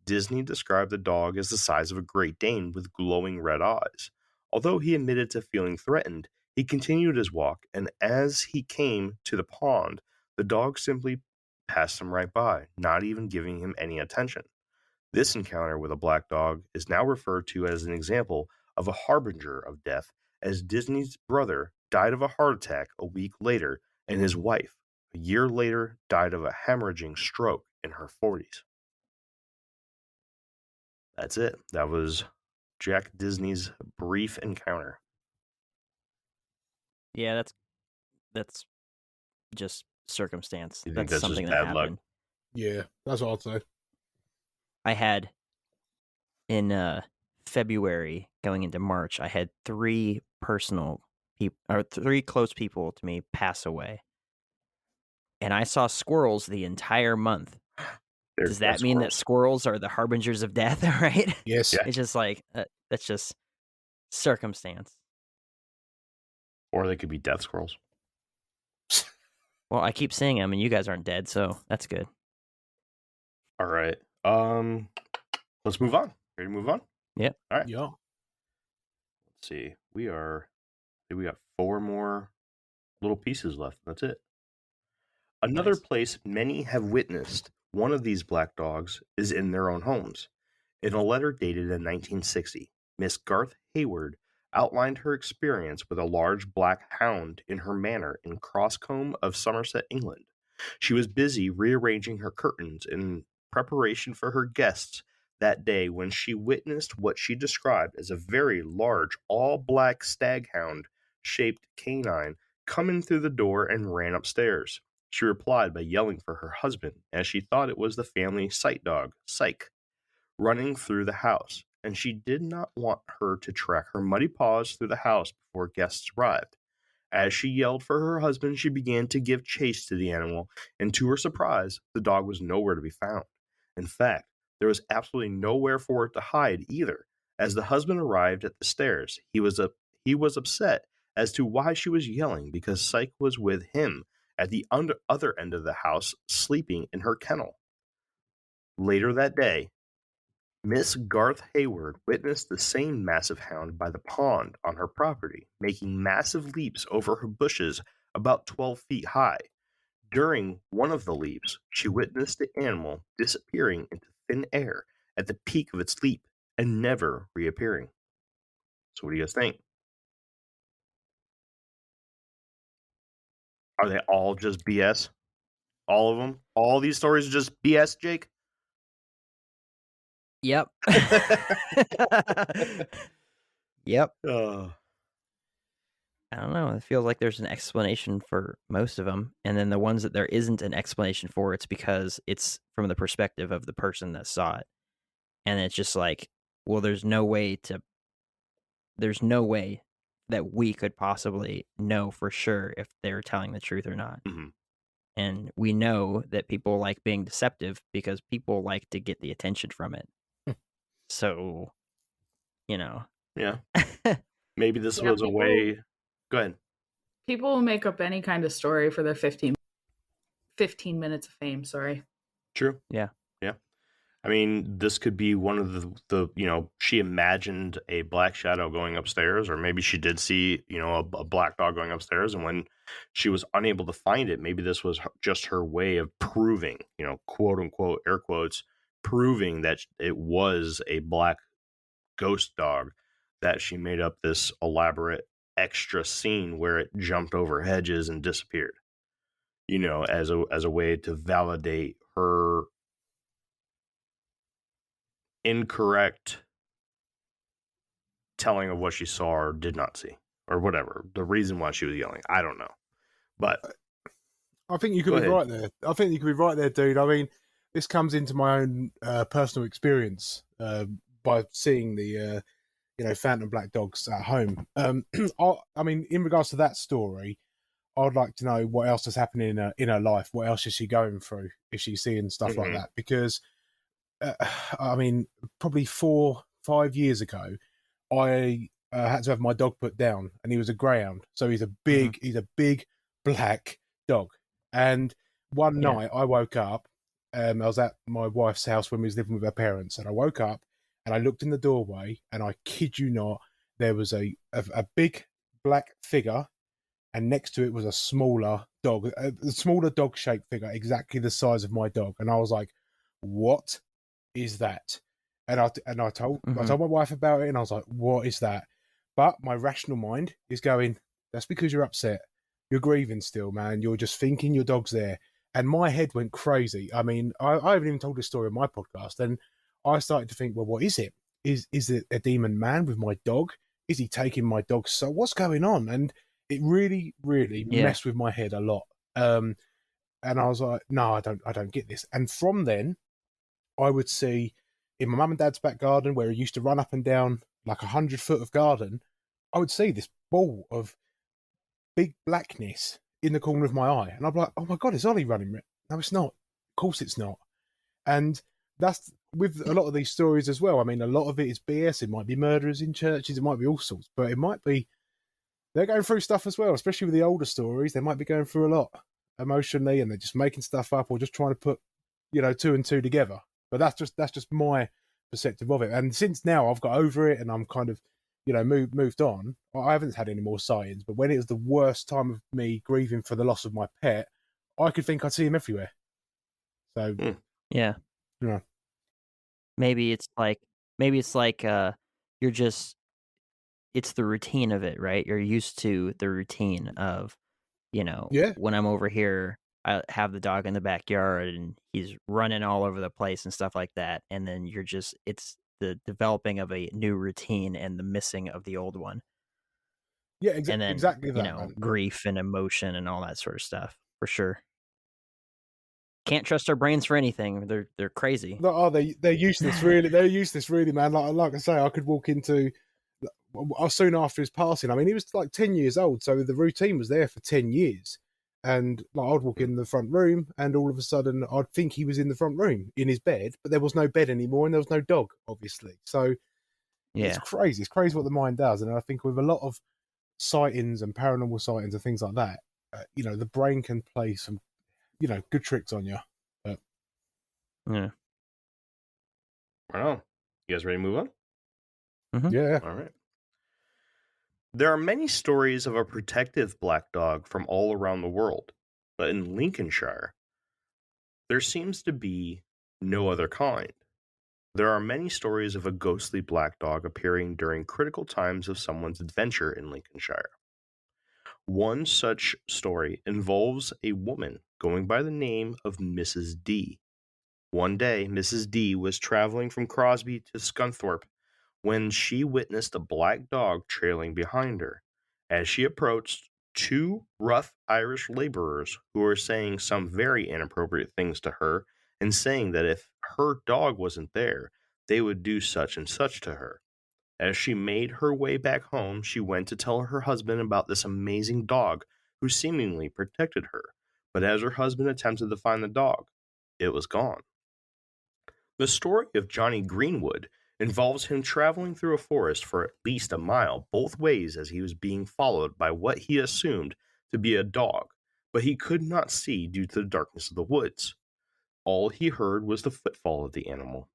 Disney described the dog as the size of a Great Dane with glowing red eyes. Although he admitted to feeling threatened, he continued his walk, and as he came to the pond, the dog simply passed him right by, not even giving him any attention. This encounter with a black dog is now referred to as an example of a harbinger of death, as Disney's brother died of a heart attack a week later, and his wife, a year later, died of a hemorrhaging stroke in her 40s. That's it. That was Jack Disney's brief encounter. Yeah, that's just circumstance. You think that's something just that bad happened. luck? Yeah, that's what I'd say. I had in February going into March, I had 3 close people to me pass away. And I saw squirrels the entire month. Does that mean that squirrels are the harbingers of death, right? Yes. Yeah. It's just like, that's just circumstance. Or they could be death squirrels. Well, I keep seeing them, and you guys aren't dead, so that's good. All right. Let's move on. Ready to move on? Yeah. All right. Yeah. Let's see. We got 4 more little pieces left. That's it. Another place many have witnessed one of these black dogs is in their own homes. In a letter dated in 1960, Miss Garth Hayward outlined her experience with a large black hound in her manor in Crosscombe of Somerset, England. She was busy rearranging her curtains in preparation for her guests that day when she witnessed what she described as a very large, all-black staghound-shaped canine come in through the door and ran upstairs. She replied by yelling for her husband, as she thought it was the family sight dog, Psyche, running through the house, and she did not want her to track her muddy paws through the house before guests arrived. As she yelled for her husband, she began to give chase to the animal, and to her surprise, the dog was nowhere to be found. In fact, there was absolutely nowhere for it to hide either. As the husband arrived at the stairs, he was upset as to why she was yelling, because Psyche was with him at the other end of the house, sleeping in her kennel. Later that day, Miss Garth Hayward witnessed the same massive hound by the pond on her property, making massive leaps over her bushes about 12 feet high. During one of the leaps, she witnessed the animal disappearing into thin air at the peak of its leap and never reappearing. So what do you guys think? Are they all just BS? All of them? All these stories are just BS, Jake? Yep. Yep. I don't know. It feels like there's an explanation for most of them. And then the ones that there isn't an explanation for, it's because it's from the perspective of the person that saw it. And it's just like, well, there's no way that we could possibly know for sure if they're telling the truth or not. Mm-hmm. And we know that people like being deceptive because people like to get the attention from it. So, Yeah. Maybe this was a way. Go ahead. People will make up any kind of story for their 15 minutes of fame. Sorry. True. Yeah. I mean, this could be one of the she imagined a black shadow going upstairs, or maybe she did see, a black dog going upstairs. And when she was unable to find it, maybe this was just her way of proving, quote unquote, air quotes, proving that it was a black ghost dog, that she made up this elaborate extra scene where it jumped over hedges and disappeared, as a way to validate her incorrect telling of what she saw or did not see, or whatever the reason why she was yelling. I don't know, but I think you could be right there. I think you could be right there, dude. I mean, this comes into my own personal experience by seeing the phantom black dogs at home. I mean, in regards to that story, I'd like to know what else is happening in her life. What else is she going through if she's seeing stuff like that? Because I mean, probably 4-5 years ago, I had to have my dog put down, and he was a greyhound. So he's a big black dog. And one night I woke up, I was at my wife's house when we was living with her parents, and I woke up and I looked in the doorway, and I kid you not, there was a big black figure, and next to it was a smaller dog shaped figure, exactly the size of my dog. And I was like, what is that? And I told my wife about it, and I was like, what is that? But my rational mind is going, that's because you're upset. You're grieving still, man. You're just thinking your dog's there. And my head went crazy. I mean, I haven't even told this story on my podcast. And I started to think, well, what is it? Is it a demon man with my dog? Is he taking my dog? So what's going on? And it really, really messed with my head a lot. And I was like, no, I don't get this. And from then, I would see in my mum and dad's back garden, where he used to run up and down like 100 foot of garden, I would see this ball of big blackness in the corner of my eye. And I'm like, oh my God, is Ollie running? No, it's not. Of course it's not. And that's with a lot of these stories as well. I mean, a lot of it is BS. It might be murderers in churches. It might be all sorts. But it might be they're going through stuff as well, especially with the older stories. They might be going through a lot emotionally, and they're just making stuff up or just trying to put, 2 and 2 together. But that's just my perspective of it. And since now I've got over it and I'm kind of, moved on, I haven't had any more sightings. But when it was the worst time of me grieving for the loss of my pet, I could think I'd see him everywhere. So, yeah. Maybe it's like you're just it's the routine of it, right? You're used to the routine of, Yeah, when I'm over here, I have the dog in the backyard and he's running all over the place and stuff like that. And then it's the developing of a new routine and the missing of the old one. yeah, And then, exactly that, man. grief and emotion and all that sort of stuff, for sure. Can't trust our brains for anything. They're crazy. No, oh, they're useless, really. They're useless, really, man. Like I say, I could walk into. Soon after his passing, I mean, he was like 10 years old, so the routine was there for 10 years. And like, I'd walk in the front room, and all of a sudden, I'd think he was in the front room in his bed, but there was no bed anymore, and there was no dog, obviously. So it's crazy. It's crazy what the mind does. And I think with a lot of sightings and paranormal sightings and things like that, the brain can play some, good tricks on you. But Yeah. Right on. You guys ready to move on? Yeah. All right. There are many stories of a protective black dog from all around the world, but in Lincolnshire, there seems to be no other kind. There are many stories of a ghostly black dog appearing during critical times of someone's adventure in Lincolnshire. One such story involves a woman going by the name of Mrs. D. One day, Mrs. D was traveling from Crosby to Scunthorpe when she witnessed a black dog trailing behind her. As she approached, two rough Irish laborers who were saying some very inappropriate things to her and saying that if her dog wasn't there, they would do such and such to her. As she made her way back home, she went to tell her husband about this amazing dog who seemingly protected her. But as her husband attempted to find the dog, it was gone. The story of Johnny Greenwood involves him traveling through a forest for at least a mile both ways as he was being followed by what he assumed to be a dog, but he could not see due to the darkness of the woods. All he heard was the footfall of the animal.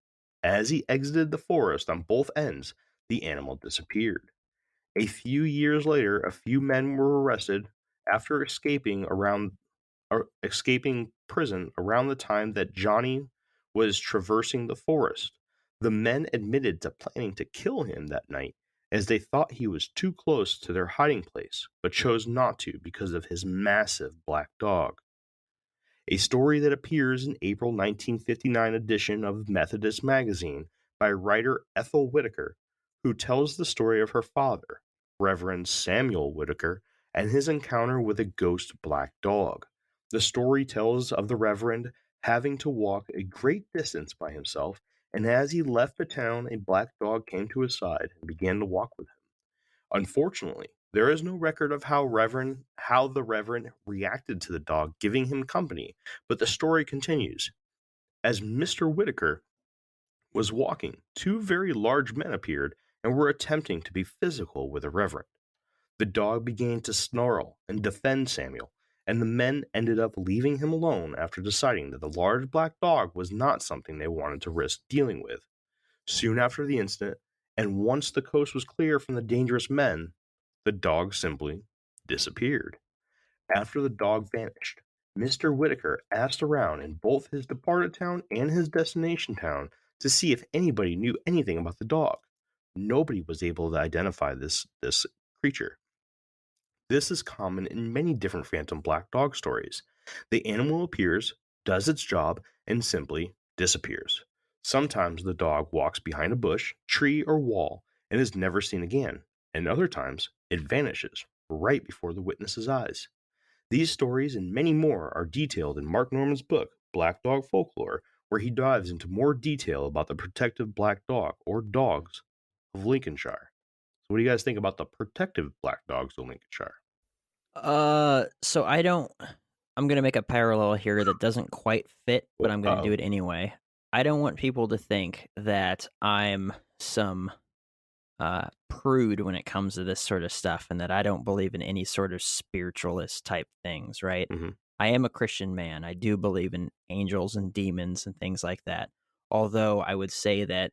As he exited the forest on both ends, the animal disappeared. A few years later, a few men were arrested after escaping prison around the time that Johnny was traversing the forest. The men admitted to planning to kill him that night as they thought he was too close to their hiding place, but chose not to because of his massive black dog. A story that appears in April 1959 edition of Methodist Magazine by writer Ethel Whitaker, who tells the story of her father, Reverend Samuel Whitaker, and his encounter with a ghost black dog. The story tells of the Reverend having to walk a great distance by himself, and as he left the town, a black dog came to his side and began to walk with him. Unfortunately, there is no record of how the Reverend reacted to the dog giving him company, but the story continues. As Mr. Whitaker was walking, two very large men appeared and were attempting to be physical with the Reverend. The dog began to snarl and defend Samuel, and the men ended up leaving him alone after deciding that the large black dog was not something they wanted to risk dealing with. Soon after the incident, and once the coast was clear from the dangerous men, the dog simply disappeared. After the dog vanished, Mr. Whitaker asked around in both his departed town and his destination town to see if anybody knew anything about the dog. Nobody was able to identify this creature. This is common in many different phantom black dog stories. The animal appears, does its job, and simply disappears. Sometimes the dog walks behind a bush, tree, or wall and is never seen again, and other times it vanishes right before the witness's eyes. These stories and many more are detailed in Mark Norman's book, Black Dog Folklore, where he dives into more detail about the protective black dog, or dogs, of Lincolnshire. So what do you guys think about the protective black dogs of Lincolnshire? So I'm going to make a parallel here that doesn't quite fit, but I'm going to do it anyway. I don't want people to think that I'm some prude when it comes to this sort of stuff and that I don't believe in any sort of spiritualist type things, right? Mm-hmm. I am a Christian man. I do believe in angels and demons and things like that. Although I would say that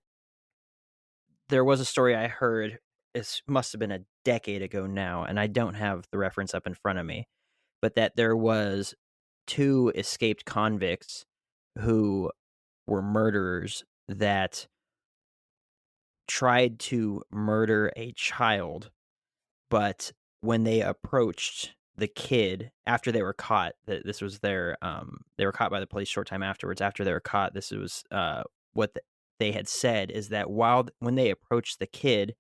there was a story I heard, it must have been a decade ago now, and I don't have the reference up in front of me, but that there was two escaped convicts who were murderers that tried to murder a child, but when they approached the kid after they were caught, this was their they were caught by the police short time afterwards. After they were caught, this was what they had said is that when they approached the kid,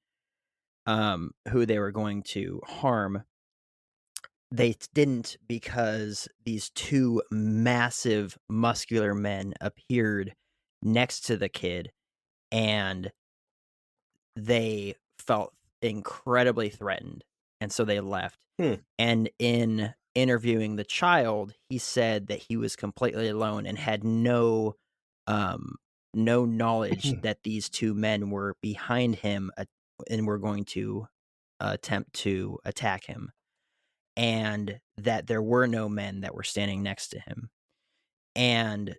who they were going to harm, they didn't, because these two massive muscular men appeared next to the kid, and they felt incredibly threatened, and so they left. And in interviewing the child, he said that he was completely alone and had no knowledge that these two men were behind him and were going to attempt to attack him, and that there were no men that were standing next to him. And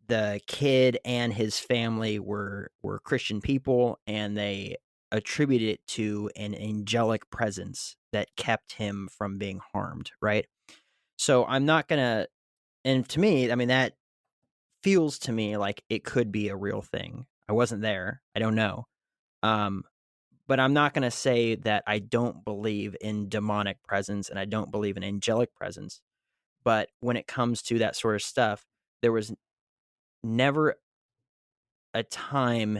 the kid and his family were Christian people, and they attributed it to an angelic presence that kept him from being harmed, right? So I'm not gonna, and to me, I mean, that feels to me like it could be a real thing. I wasn't there, I don't know. But I'm not gonna say that I don't believe in demonic presence and I don't believe in angelic presence. But when it comes to that sort of stuff, there was never a time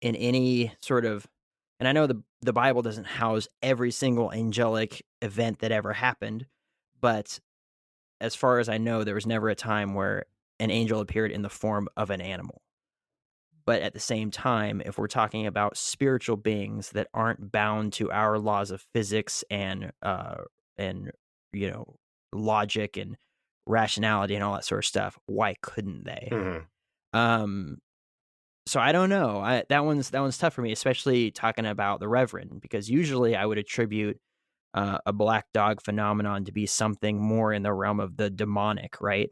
in any sort of, and I know the Bible doesn't house every single angelic event that ever happened, but as far as I know, there was never a time where an angel appeared in the form of an animal. But at the same time, if we're talking about spiritual beings that aren't bound to our laws of physics and you know, logic and rationality and all that sort of stuff, why couldn't they? So I don't know. That one's tough for me, especially talking about the Reverend, because usually I would attribute a black dog phenomenon to be something more in the realm of the demonic, right?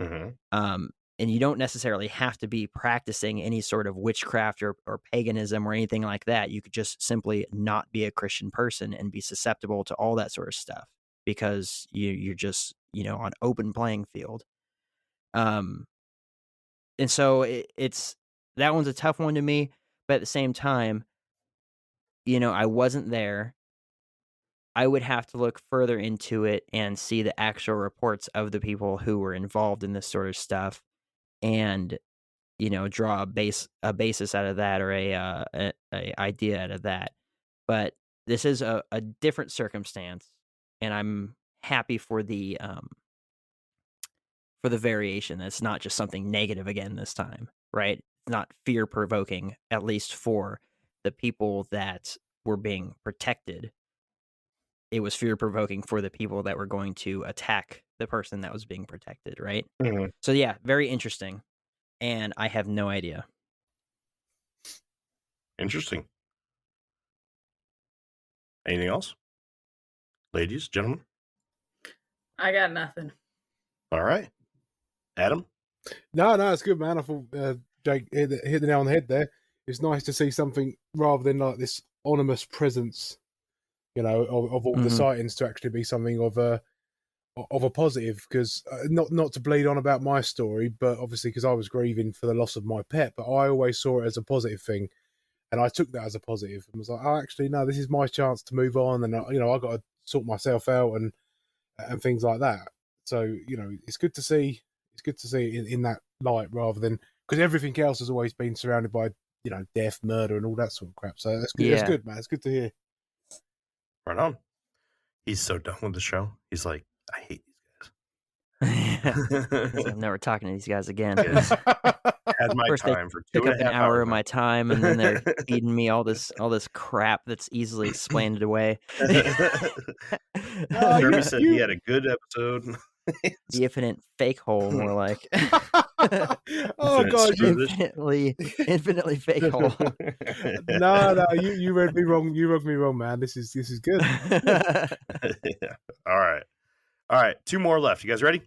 And you don't necessarily have to be practicing any sort of witchcraft or paganism or anything like that. You could just simply not be a Christian person and be susceptible to all that sort of stuff, because you're just, you know, on open playing field. And so it's that one's a tough one to me, but at the same time, you know, I wasn't there. I would have to look further into it and see the actual reports of the people who were involved in this sort of stuff, and, you know, draw a basis out of that, or a idea out of that. But this is a different circumstance, and I'm happy for the variation. It's not just something negative again this time, right? It's not fear provoking, at least for the people that were being protected. It was fear provoking for the people that were going to attack the person that was being protected, right? So yeah, very interesting. And I have no idea. Interesting. Anything else? Ladies, gentlemen? I got nothing. All right. Adam? No, it's good, man. I thought Jake hit the nail on the head there. It's nice to see something rather than like this ominous presence, you know, of all the sightings, to actually be something of a positive. Because not to bleed on about my story, but obviously because I was grieving for the loss of my pet, but I always saw it as a positive thing, and I took that as a positive and was like, oh, actually, no, this is my chance to move on, and you know, I got to sort myself out and things like that. So, you know, it's good to see. It's good to see it in that light, rather than, because everything else has always been surrounded by, you know, death, murder, and all that sort of crap. So that's good. Yeah. That's good, man. It's good to hear. Right on. He's so done with the show. He's like, I hate I'm never talking to these guys again. Had my First time for 2.5 took up an hour of my time, and then they're feeding me all this crap that's easily explained away. Jeremy said he had a good episode. The infinite fake hole, more like. Oh god, infinitely fake hole. No, you read me wrong. You read me wrong, man. This is good. Yeah. All right. 2 more left. You guys ready?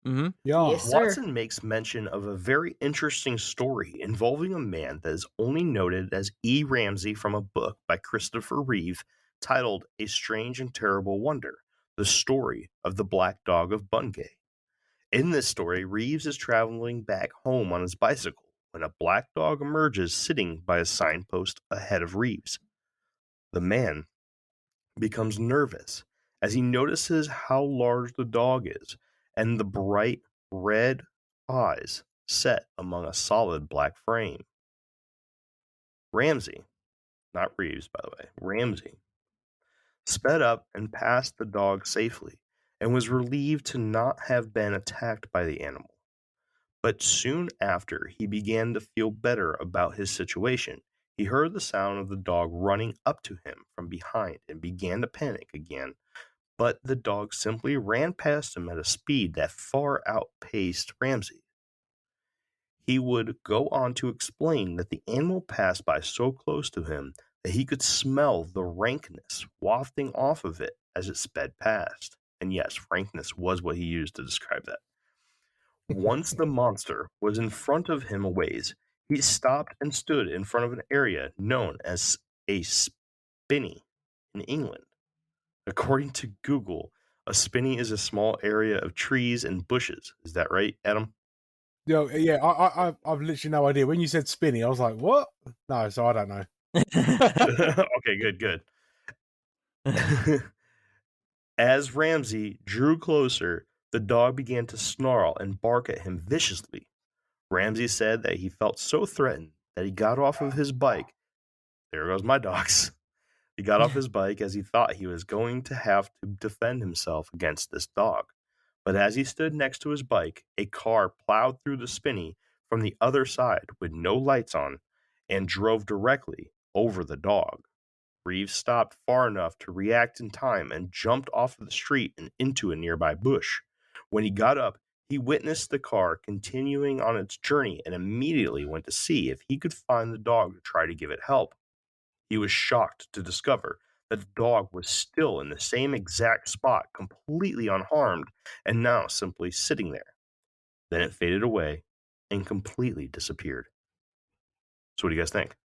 Mm-hmm. Yeah. Yes, sir. Watson makes mention of a very interesting story involving a man that is only noted as E. Ramsey from a book by Christopher Reeve titled A Strange and Terrible Wonder, the story of the Black Dog of Bungay. In this story, Reeves is traveling back home on his bicycle when a black dog emerges sitting by a signpost ahead of Reeves. The man becomes nervous as he notices how large the dog is and the bright red eyes set among a solid black frame. Ramsey, not Reeves, by the way, Ramsey, sped up and passed the dog safely and was relieved to not have been attacked by the animal. But soon after he began to feel better about his situation, he heard the sound of the dog running up to him from behind and began to panic again. But the dog simply ran past him at a speed that far outpaced Ramsey. He would go on to explain that the animal passed by so close to him that he could smell the rankness wafting off of it as it sped past. And yes, rankness was what he used to describe that. Once the monster was in front of him a ways, he stopped and stood in front of an area known as a spinney in England. According to Google, a spinney is a small area of trees and bushes. Is that right, Adam? Yeah, I've literally no idea. When you said spinny, I was like, what? No, so I don't know. Okay, good. As Ramsey drew closer, the dog began to snarl and bark at him viciously. Ramsey said that he felt so threatened that he got off of his bike. There goes my dogs. He got off his bike as he thought he was going to have to defend himself against this dog. But as he stood next to his bike, a car plowed through the spinney from the other side with no lights on and drove directly over the dog. Reeves stopped far enough to react in time and jumped off of the street and into a nearby bush. When he got up, he witnessed the car continuing on its journey and immediately went to see if he could find the dog to try to give it help. He was shocked to discover that the dog was still in the same exact spot, completely unharmed, and now simply sitting there. Then it faded away and completely disappeared. So what do you guys think?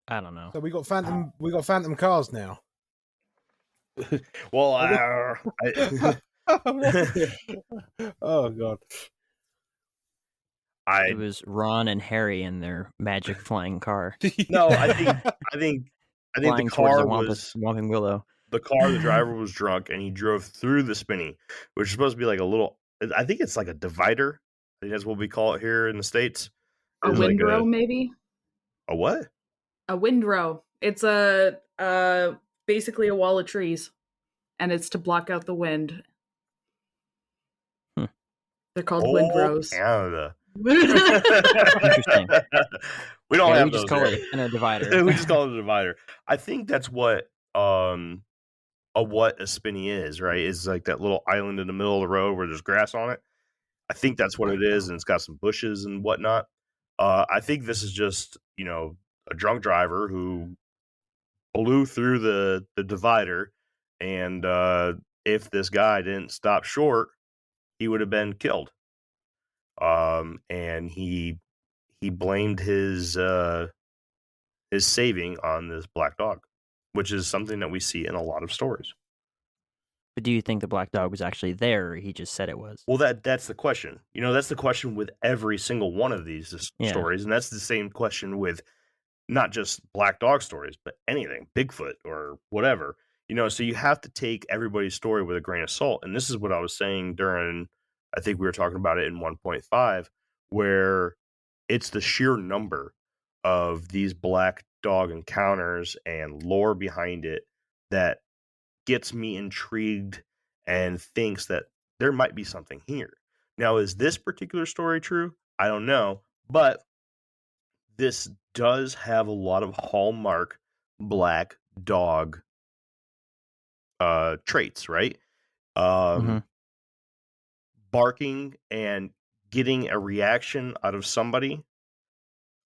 I don't know. So we got phantom cars now. Well, oh god. It was Ron and Harry in their magic flying car. No, I think the car was Whomping Willow. The car, the driver was drunk, and he drove through the spinney, which is supposed to be like a little. I think it's like a divider. I think that's what we call it here in the States. A windrow, maybe. A what? A windrow. It's basically a wall of trees, and it's to block out the wind. They're called windrows. Canada. Interesting. We don't have we just those call here. it a divider. We just call it a divider. I think that's what a spinney is, right? It's like that little island in the middle of the road where there's grass on it. I think that's what it is, and it's got some bushes and whatnot. I think this is just, a drunk driver who blew through the divider, and if this guy didn't stop short, he would have been killed. And he blamed his saving on this black dog, which is something that we see in a lot of stories. But do you think the black dog was actually there, or he just said it was? Well, that's the question. That's the question with every single one of these stories, and that's the same question with not just black dog stories, but anything, Bigfoot or whatever. So you have to take everybody's story with a grain of salt. And this is what I was saying during, I think we were talking about it in 1.5, where it's the sheer number of these black dog encounters and lore behind it that gets me intrigued and thinks that there might be something here. Now, is this particular story true? I don't know, but this does have a lot of hallmark black dog traits, right? Barking and getting a reaction out of somebody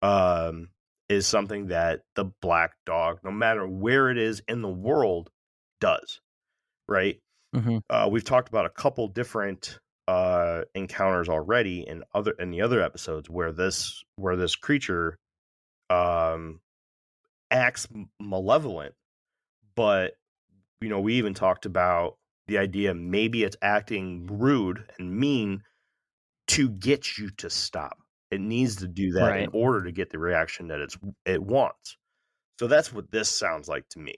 is something that the black dog, no matter where it is in the world, does, right? We've talked about a couple different encounters already in the other episodes where this creature acts malevolent, but we even talked about the idea maybe it's acting rude and mean to get you to stop, It needs to do that in order to get the reaction that it wants. So that's what this sounds like to me.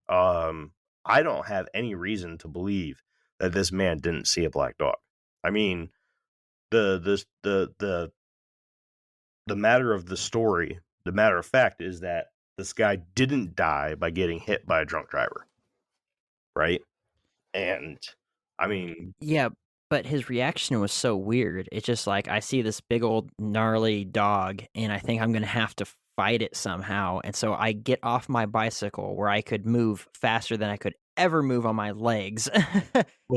I don't have any reason to believe that this man didn't see a black dog. I mean, the matter of the story, the matter of fact is that this guy didn't die by getting hit by a drunk driver. Right? And I mean, yeah, but his reaction was so weird. It's just like, I see this big old gnarly dog and I think I'm going to have to fight it somehow. And so I get off my bicycle where I could move faster than I could ever move on my legs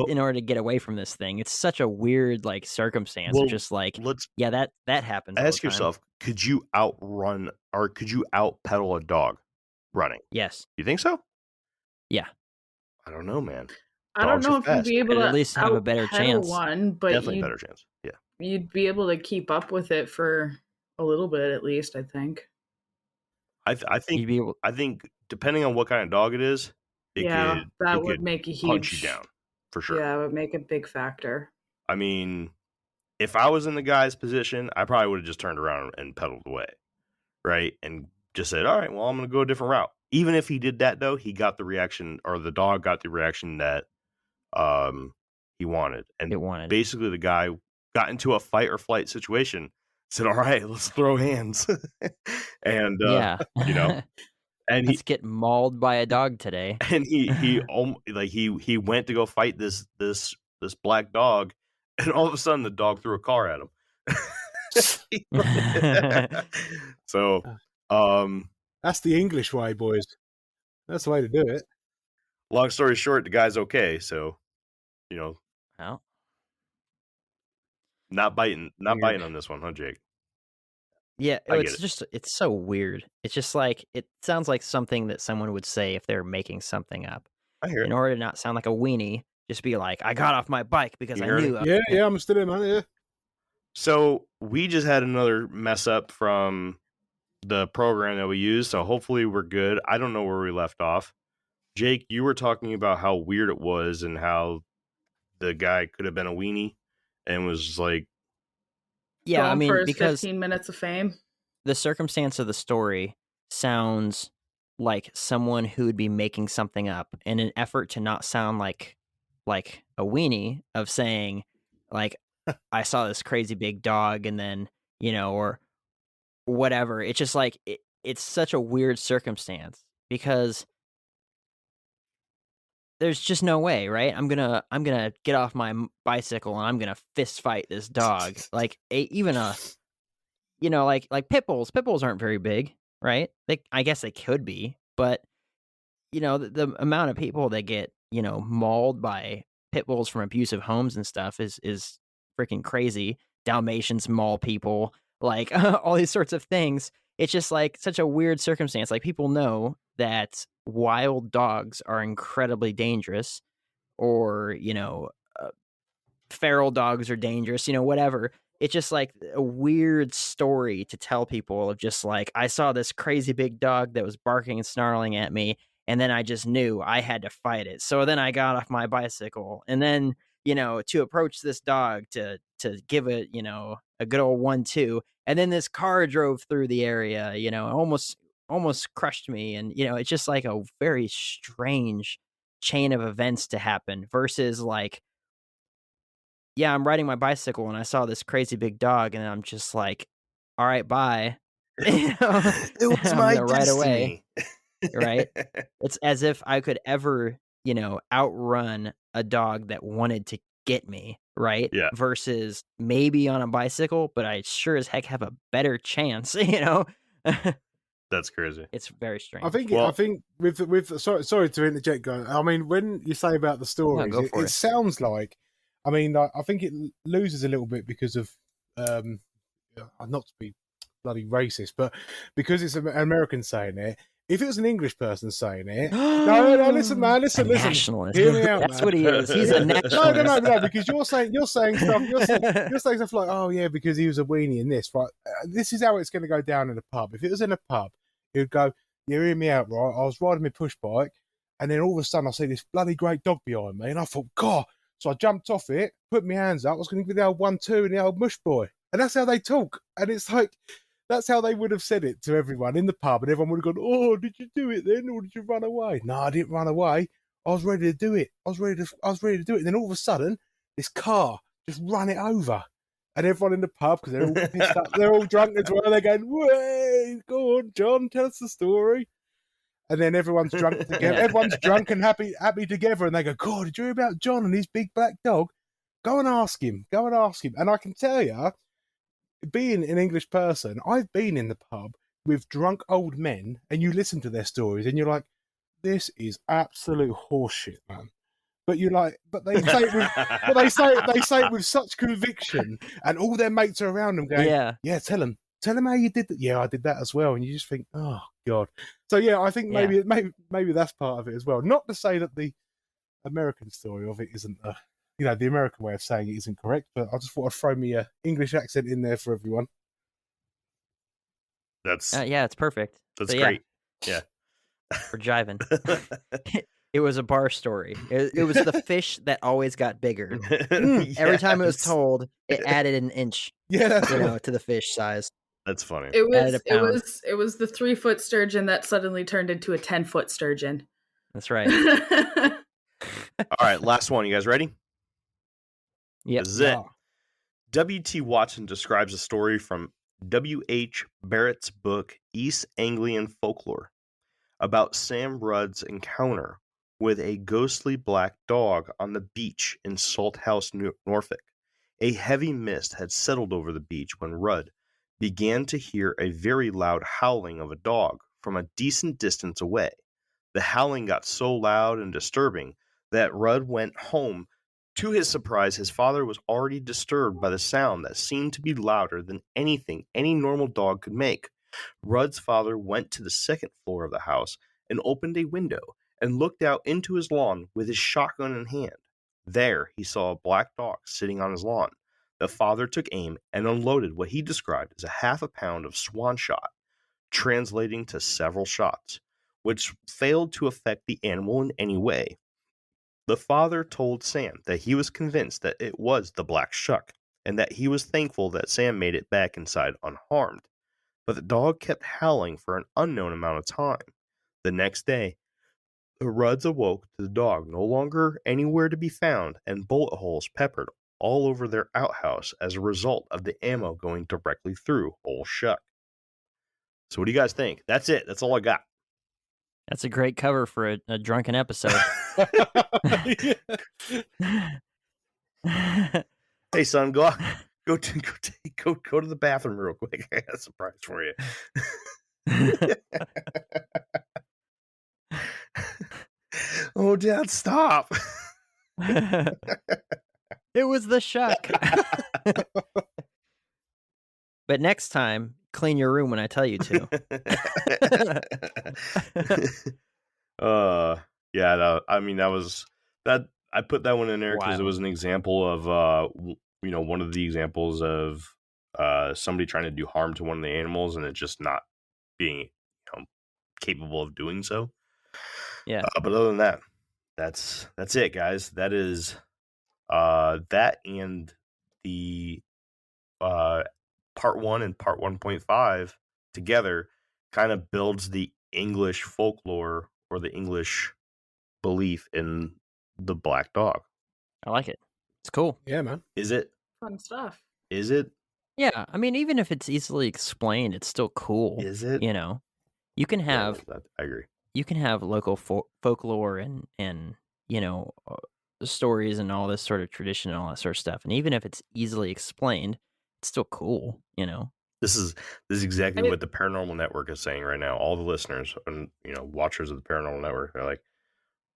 in order to get away from this thing. It's such a weird like circumstance. It's just like, that happens. Ask yourself, could you outrun or could you out pedal a dog running? Yes. You think so? Yeah. I don't know, man. I don't know if you'd be able to at least have a better chance. One, but definitely a better chance. Yeah, you'd be able to keep up with it for a little bit at least. I think. I think I think depending on what kind of dog it is, that would make a huge punch you down for sure. Yeah, it would make a big factor. I mean, if I was in the guy's position, I probably would have just turned around and pedaled away, right, and just said, "All right, well, I'm going to go a different route." Even if he did that, though, he got the reaction, or the dog got the reaction that he wanted. And basically the guy got into a fight or flight situation, said, "All right, let's throw hands." And you know, and let's get mauled by a dog today. And he went to go fight this black dog, and all of a sudden the dog threw a car at him. So that's the English way, boys. That's the way to do it. Long story short, the guy's okay. So, you know, not biting on this one, huh, Jake? Yeah, it's so weird. It's just like, it sounds like something that someone would say if they're making something up. I hear it. In order to not sound like a weenie, just be like, I got off my bike because I knew. Yeah, I'm still in, man. Yeah. So we just had another mess up from the program that we use, so hopefully we're good. I don't know where we left off. Jake, you were talking about how weird it was and how the guy could have been a weenie and was like, yeah, I mean, because 15 minutes of fame. The circumstance of the story sounds like someone who would be making something up in an effort to not sound like a weenie, of saying like, I saw this crazy big dog, and then, you know, or whatever. It's just like, it's such a weird circumstance because there's just no way, right? I'm gonna get off my bicycle and I'm gonna fist fight this dog. Like even a, you know, like pit bulls. Pit bulls aren't very big, right? I guess they could be, but you know, the amount of people that get, you know, mauled by pit bulls from abusive homes and stuff is freaking crazy. Dalmatians maul people, like all these sorts of things. It's just like such a weird circumstance. Like, people know that wild dogs are incredibly dangerous, or, you know, feral dogs are dangerous, you know, whatever. It's just like a weird story to tell people of just like, I saw this crazy big dog that was barking and snarling at me, and then I just knew I had to fight it. So then I got off my bicycle, and then, you know, to approach this dog to give it, you know, a good old 1-2, and then this car drove through the area, you know, almost crushed me. And, you know, it's just like a very strange chain of events to happen, versus like, yeah, I'm riding my bicycle and I saw this crazy big dog, and I'm just like, all right, bye. You know, it was my destiny. Right away. Right? It's as if I could ever, you know, outrun a dog that wanted to get me, right? Yeah. Versus maybe on a bicycle, but I sure as heck have a better chance, you know? That's crazy. It's very strange. I think with sorry to interject, guys. I mean, when you say about the stories, it sounds like, I mean, I think it loses a little bit because of, not to be bloody racist, but because it's an American saying it. If it was an English person saying it, no, listen, man, listen. Nationalist. Hear me out, That's man. what he is. He's a nationalist. No, because you're saying stuff like, oh yeah, because he was a weenie in this, right? This is how it's going to go down in a pub. If it was in a pub, it would go, you hear me out, right? I was riding my push bike, and then all of a sudden I see this bloody great dog behind me, and I thought, God. So I jumped off it, put my hands up. I was going to give the old 1-2 and the old mush boy. And that's how they talk. And it's like, that's how they would have said it to everyone in the pub. And everyone would have gone, oh, did you do it then? Or did you run away? No, I didn't run away. I was ready to do it. I was ready to do it. And then all of a sudden, this car just run it over. And everyone in the pub, because they're all pissed up, they're all drunk as well. They're going, way, go on, John, tell us the story. And then everyone's drunk together. Everyone's drunk and happy together. And they go, God, did you hear about John and his big black dog? Go and ask him. Go and ask him. And I can tell you, being an English person, I've been in the pub with drunk old men, and you listen to their stories, and you're like, this is absolute horseshit, man. But you're like, but they say it with, they say it with such conviction, and all their mates are around them going, yeah, tell them how you did that. Yeah, I did that as well. And you just think, oh God. So yeah, I think maybe that's part of it as well. Not to say that the American story of it isn't, the American way of saying it isn't correct, but I just thought I'd throw me a English accent in there for everyone. That's it's perfect. That's great. Yeah. We're jiving. It was a bar story. It was the fish that always got bigger. Every time it was told, it added an inch. To the fish size. That's funny. It was the 3-foot sturgeon that suddenly turned into a 10-foot sturgeon. That's right. All right, last one. You guys ready? Yeah. This is it. W.T. Watson describes a story from W.H. Barrett's book East Anglian Folklore about Sam Rudd's encounter with a ghostly black dog on the beach in Salthouse, Norfolk. A heavy mist had settled over the beach when Rudd began to hear a very loud howling of a dog from a decent distance away. The howling got so loud and disturbing that Rudd went home. To his surprise, his father was already disturbed by the sound that seemed to be louder than anything any normal dog could make. Rudd's father went to the second floor of the house and opened a window and looked out into his lawn with his shotgun in hand. There he saw a black dog sitting on his lawn. The father took aim and unloaded what he described as a half a pound of swan shot, translating to several shots, which failed to affect the animal in any way. The father told Sam that he was convinced that it was the Black Shuck, and that he was thankful that Sam made it back inside unharmed. But the dog kept howling for an unknown amount of time. The next day, the Rudds awoke to the dog no longer anywhere to be found, and bullet holes peppered all over their outhouse as a result of the ammo going directly through old Shuck. So what do you guys think? That's it. That's all I got. That's a great cover for a drunken episode. Hey, son, go to the bathroom real quick. I got a surprise for you. Oh, Dad, stop. It was the Shuck. But next time, clean your room when I tell you to. I put that one in there because it was an example of one of the examples of somebody trying to do harm to one of the animals and it just not being capable of doing so. Yeah. But other than that, that's it, guys. That is that and the part 1 and part 1.5 together kind of builds the English folklore or the English belief in the black dog. I like it. It's cool. Yeah, man. Is it? Fun stuff. Is it? Yeah, I mean, even if it's easily explained, it's still cool. Is it? You can have. I agree. You can have local folklore and stories and all this sort of tradition and all that sort of stuff, and even if it's easily explained, it's still cool. This is exactly what the Paranormal Network is saying right now. All the listeners and watchers of the Paranormal Network are like,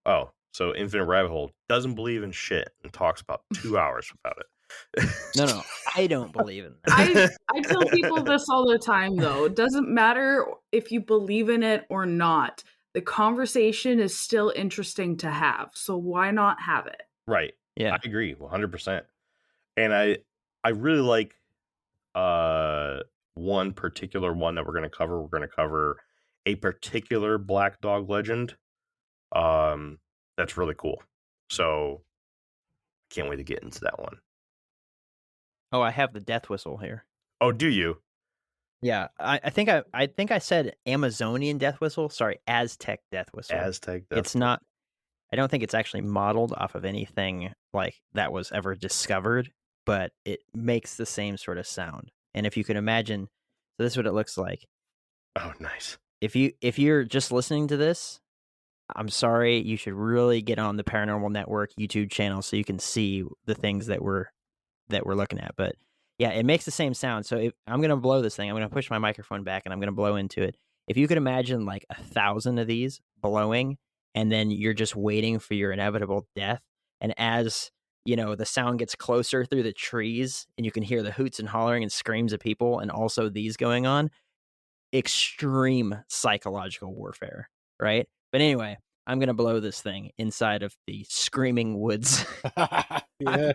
oh, so Infinite Rabbit Hole doesn't believe in shit and talks about 2 hours about it. No, I don't believe in that. I tell people this all the time, though. It doesn't matter if you believe in it or not. The conversation is still interesting to have, so why not have it? Right. Yeah. I agree 100%. And I really like one particular one that we're going to cover. We're going to cover a particular black dog legend. That's really cool. So I can't wait to get into that one. Oh, I have the death whistle here. Oh, do you? Yeah, I think I said Amazonian death whistle. Sorry, Aztec death whistle. Aztec death It's not. I don't think it's actually modeled off of anything like that was ever discovered, but it makes the same sort of sound. And if you can imagine, so this is what it looks like. Oh, nice. If you're just listening to this, I'm sorry, you should really get on the Paranormal Network YouTube channel so you can see the things that we're looking at. But yeah, it makes the same sound. So I'm going to blow this thing. I'm going to push my microphone back and I'm going to blow into it. If you could imagine like 1,000 of these blowing, and then you're just waiting for your inevitable death. And as, the sound gets closer through the trees and you can hear the hoots and hollering and screams of people and also these going on, extreme psychological warfare, right? But anyway, I'm going to blow this thing inside of the screaming woods. Yeah.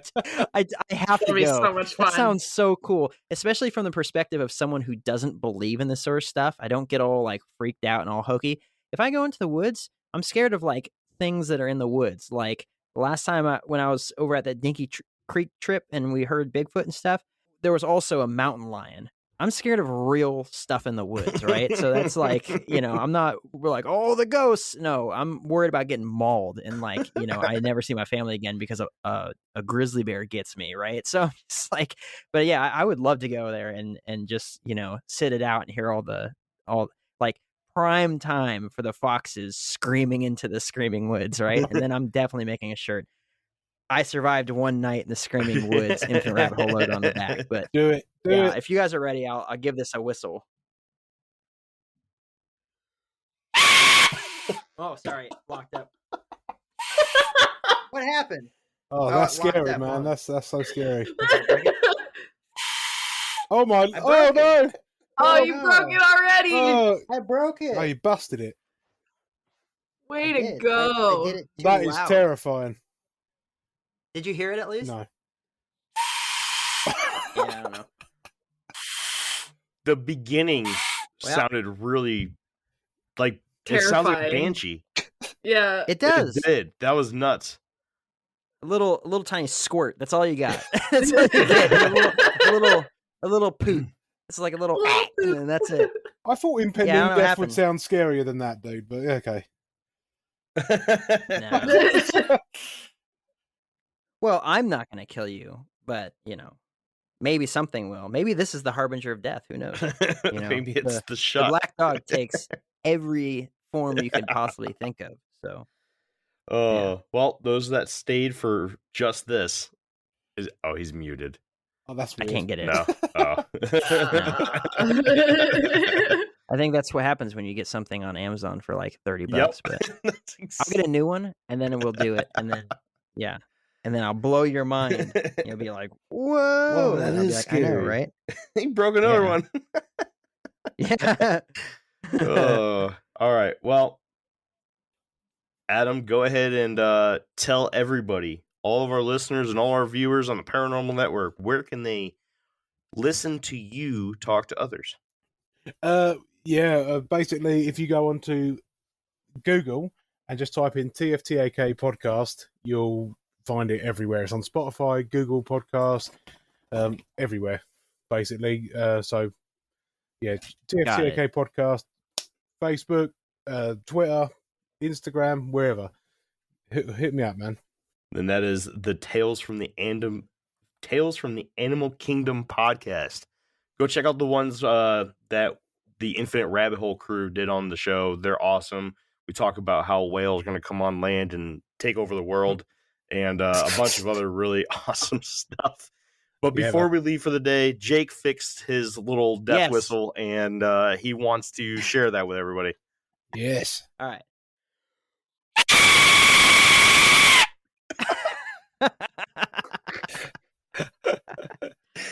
I have to That'll be go. so much fun. That sounds so cool, especially from the perspective of someone who doesn't believe in this sort of stuff. I don't get all like freaked out and all hokey. If I go into the woods, I'm scared of like things that are in the woods. Like last time when I was over at that Dinky Creek trip and we heard Bigfoot and stuff, there was also a mountain lion. I'm scared of real stuff in the woods, right? So that's like, we're like, oh, the ghosts. No, I'm worried about getting mauled and like, I never see my family again because a grizzly bear gets me, right? So it's like, but yeah, I would love to go there and just, sit it out and hear all like prime time for the foxes screaming into the screaming woods, right? And then I'm definitely making a shirt. I survived one night in the screaming woods, infinite rabbit hole load on the back. But Do it. If you guys are ready, I'll give this a whistle. Oh, sorry, locked up. What happened? Oh, that's scary, up, man. huh? That's so scary. Oh my! I Oh broke no! Oh, you broke it already! Oh, I broke it. oh, you busted it. Way I to did. go! I did it too That is loud. terrifying. Did you hear it at least? No. Yeah, I don't know. The beginning sounded really like Terrifying. It sounded like Banshee. Yeah. It does. It did. That was nuts. A little tiny squirt. That's all you got. That's all you get. A little poop. It's like a little, and that's it. I thought impending death would sound scarier than that, dude. But okay. No. Well, I'm not going to kill you, but maybe something will. Maybe this is the harbinger of death. Who knows? Maybe it's the shot. The black dog takes every form you could possibly think of. So. Well, those that stayed for just this he's muted. Oh, that's weird. I can't get it. No. Oh. I think that's what happens when you get something on Amazon for like $30. Yep. But I'll get a new one and then we'll do it. And then, and then I'll blow your mind. You'll be like, whoa. That is like, scary. I know, right? He broke another one. Yeah. All right. Well, Adam, go ahead and tell everybody, all of our listeners and all our viewers on the Paranormal Network, where can they listen to you talk to others? Basically, if you go onto Google and just type in TFTAK podcast, you'll find it everywhere. It's on Spotify, Google Podcast, everywhere, basically. TFTAK podcast, Facebook, Twitter, Instagram, wherever. Hit me up, man. And that is the Tales from the Animal Kingdom podcast. Go check out the ones that the Infinite Rabbit Hole crew did on the show. They're awesome. We talk about how whales are going to come on land and take over the world, and a bunch of other really awesome stuff. But before we leave for the day, Jake fixed his little death whistle, and he wants to share that with everybody. Yes. All right.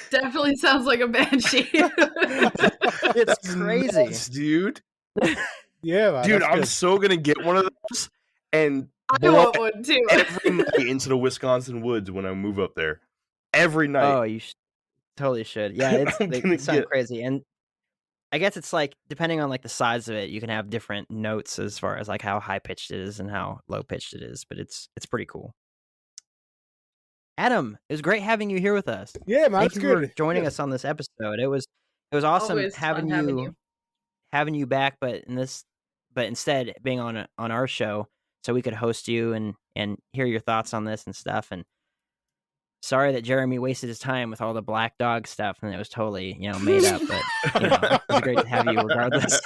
Definitely sounds like a banshee. It's crazy, nuts, dude. Yeah, man, dude, I'm so gonna get one of those and I want one too. every night into the Wisconsin woods when I move up there. Every night. Oh, you totally should. Yeah, they sound crazy, and I guess it's like depending on like the size of it, you can have different notes as far as like how high pitched it is and how low pitched it is. But it's pretty cool. Adam, it was great having you here with us. Yeah, man, Thank it's you good. for joining us on this episode. It was awesome Always having fun having you back, but instead being on our show, so we could host you and hear your thoughts on this and stuff. And sorry that Jeremy wasted his time with all the Black Dog stuff, and it was totally made up. But it was great to have you regardless.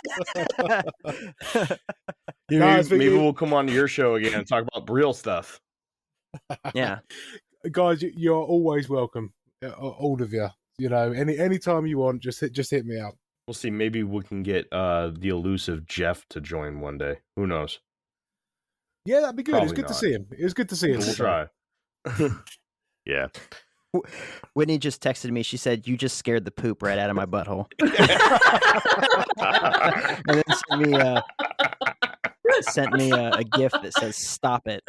Maybe we'll come on to your show again and talk about real stuff. Yeah, guys, you're always welcome, all of you. Any time you want, just hit me up. We'll see. Maybe we can get the elusive Jeff to join one day. Who knows? Yeah, that'd be good. Probably It's good not. to see him. It was good to see him. We'll try. Yeah. Whitney just texted me. She said, "You just scared the poop right out of my butthole." And then sent me a gift that says "Stop it."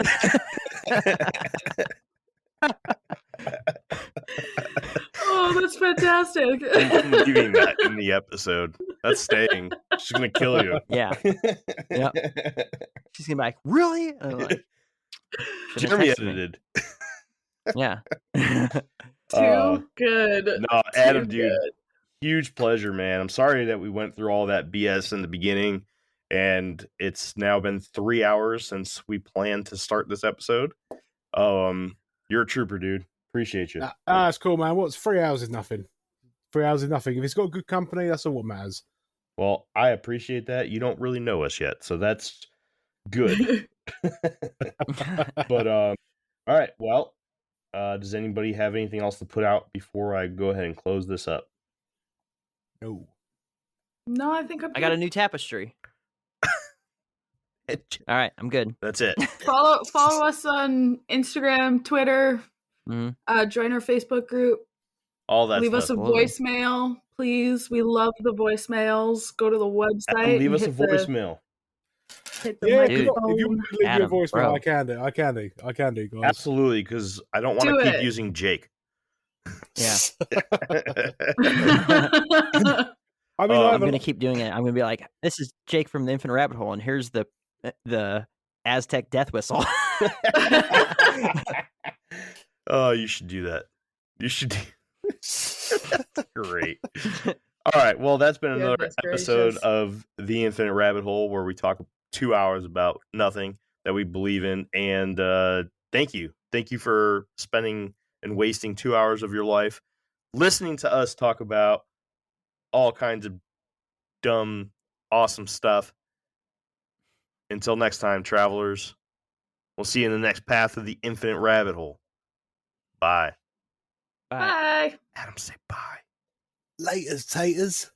Oh, that's fantastic. I'm leaving that in the episode. That's staying. She's gonna kill you. Yeah. Yep. She's gonna be like, "Really?" And I'm like, Jeremy edited. Yeah. Too good. No, Adam, Too dude, good. huge pleasure, man. I'm sorry that we went through all that BS in the beginning, and it's now been 3 hours since we planned to start this episode. You're a trooper, dude. Appreciate you. That's cool, man. What's 3 hours is nothing. 3 hours is nothing. If it's got good company, that's all what matters. Well, I appreciate that. You don't really know us yet, so that's good. But all right. Well, does anybody have anything else to put out before I go ahead and close this up? No. No, I think I got a new tapestry. All right, I'm good. That's it. follow us on Instagram, Twitter. Mm-hmm. Join our Facebook group. All that. Leave us a voicemail, please. We love the voicemails. Go to the website. Leave us a voicemail. Hit the Yeah, microphone. if you want to leave Adam, your voicemail, bro. I can do, guys. Absolutely, because I don't want Do to keep it. using Jake. Yeah. I mean, I'm gonna keep doing it. I'm gonna be like, "This is Jake from the Infinite Rabbit Hole, and here's the Aztec death whistle." Oh, you should do that. You should do. That's great. All right. Well, that's been another Goodness episode gracious. of The Infinite Rabbit Hole, where we talk 2 hours about nothing that we believe in. And thank you. Thank you for spending and wasting 2 hours of your life listening to us talk about all kinds of dumb, awesome stuff. Until next time, travelers, we'll see you in the next path of the Infinite Rabbit Hole. Bye. Bye. Adam, say bye. Laters, taters.